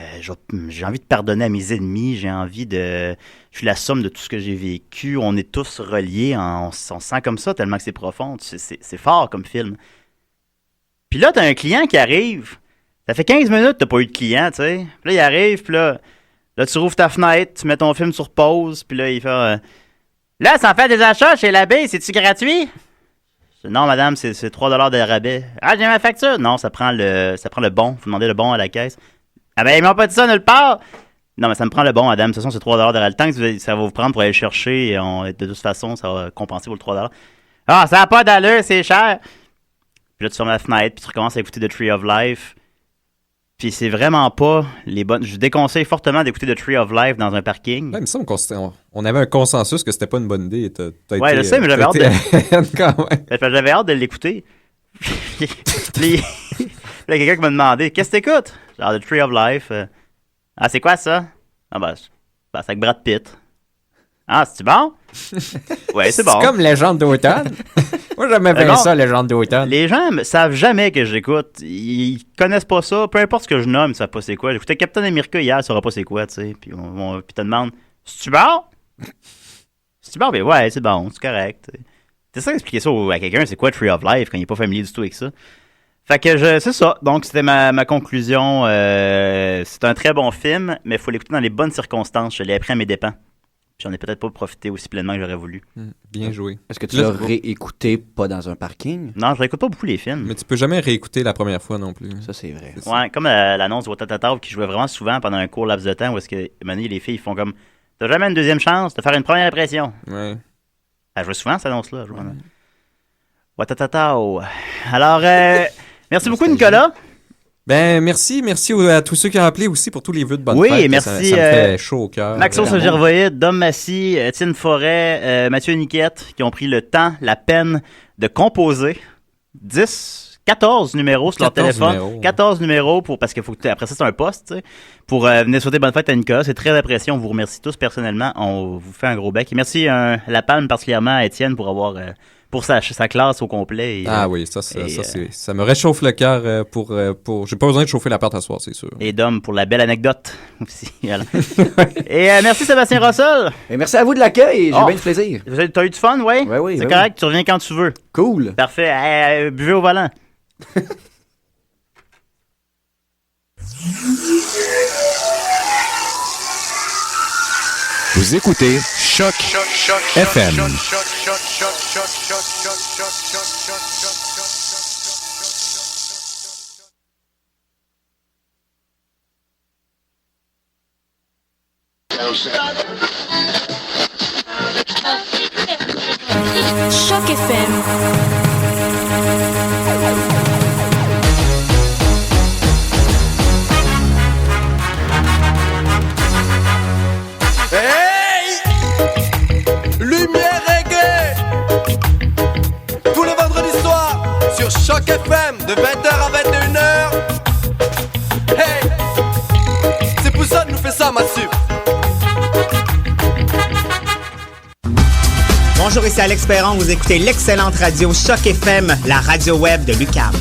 J'ai envie de pardonner à mes ennemis, je suis la somme de tout ce que j'ai vécu. On est tous reliés, on se sent comme ça tellement que c'est profond. C'est fort comme film. Puis là, t'as un client qui arrive. Ça fait 15 minutes que t'as pas eu de client, tu sais. Puis là, il arrive, puis là, tu rouvres ta fenêtre, tu mets ton film sur pause, puis là, il fait... Là, ça en fait des achats chez l'abbé, c'est-tu gratuit? Non, madame, c'est $3 de rabais. Ah, j'ai ma facture. Non, ça prend le bon. Vous demandez le bon à la caisse. Ah ben, ils m'ont pas dit ça nulle part. Non, mais ça me prend le bon, madame. De toute façon, c'est $3 de rabais. Le temps que ça va vous prendre pour aller le chercher, de toute façon, ça va compenser pour le $3. Ah, ça n'a pas d'allure, c'est cher. Puis là, tu fermes la fenêtre, puis tu recommences à écouter The Tree of Life. Puis c'est vraiment pas les bonnes... Je déconseille fortement d'écouter The Tree of Life dans un parking. Ouais, il me semble qu'on avait un consensus que c'était pas une bonne idée. Ouais, je sais, mais j'avais hâte de l'écouter. Puis il y a quelqu'un qui m'a demandé « Qu'est-ce que t'écoutes? » Genre The Tree of Life. Ah, c'est quoi ça? Ah c'est avec Brad Pitt. Ah, c'est-tu bon? Ouais, c'est bon. C'est comme Légende d'automne. Moi, j'aimais bien ça, Légende d'automne. Les gens savent jamais que j'écoute. Ils connaissent pas ça. Peu importe ce que je nomme, ils savent pas c'est quoi. J'écoutais Captain America hier, ils sauraient pas c'est quoi, tu sais. Puis puis te demande, c'est-tu bon? C'est-tu bon? Ben ouais, c'est bon, c'est correct. C'est ça, expliquer ça à quelqu'un, c'est quoi Tree of Life quand il est pas familier du tout avec ça. Fait que c'est ça. Donc, c'était ma conclusion. C'est un très bon film, mais il faut l'écouter dans les bonnes circonstances. Je l'ai appris à mes dépens. Puis j'en ai peut-être pas profité aussi pleinement que j'aurais voulu. Bien joué. Est-ce que tu l'as réécouté pas dans un parking? Non, je réécoute pas beaucoup les films. Mais tu peux jamais réécouter la première fois non plus. Ça, c'est vrai. Ouais, comme l'annonce de Watatata qui jouait vraiment souvent pendant un court laps de temps où est-ce que les filles ils font comme t'as jamais une deuxième chance de faire une première impression. Ouais. Elle jouait souvent cette annonce-là. Watatata. Alors, merci beaucoup, Nicolas. Ben, merci à tous ceux qui ont appelé aussi pour tous les vœux de bonne fête. Oui, merci. Ça me fait chaud au cœur. Maxence Gervoïde, Dom Massy, Étienne Forêt, Mathieu Niquette, qui ont pris le temps, la peine de composer 14 numéros sur leur téléphone. 14 numéros parce que après ça, c'est un poste, tu sais, pour venir souhaiter bonne fête à Nicolas. C'est très apprécié. On vous remercie tous personnellement. On vous fait un gros bec. Et merci la palme particulièrement à Étienne pour avoir... pour sa classe au complet. Oui, ça me réchauffe le cœur pour j'ai pas besoin de chauffer l'appart à soir, c'est sûr. Et Dom pour la belle anecdote aussi. Voilà. Et merci Sébastien Rossel. Et merci à vous de l'accueil, j'ai bien du plaisir. T'as eu du fun, ouais? Oui. C'est correct, tu reviens quand tu veux. Cool. Parfait, buvez au volant. Vous écoutez Choc FM. Choc FM. Hey! Lumière reggae! Tous les vendredis soirs sur Choc FM de 20h à 21h. Hey! C'est pour ça que nous fait ça, Massif. Bonjour, ici Alex Perron. Vous écoutez l'excellente radio Choc FM, la radio web de l'UQAM.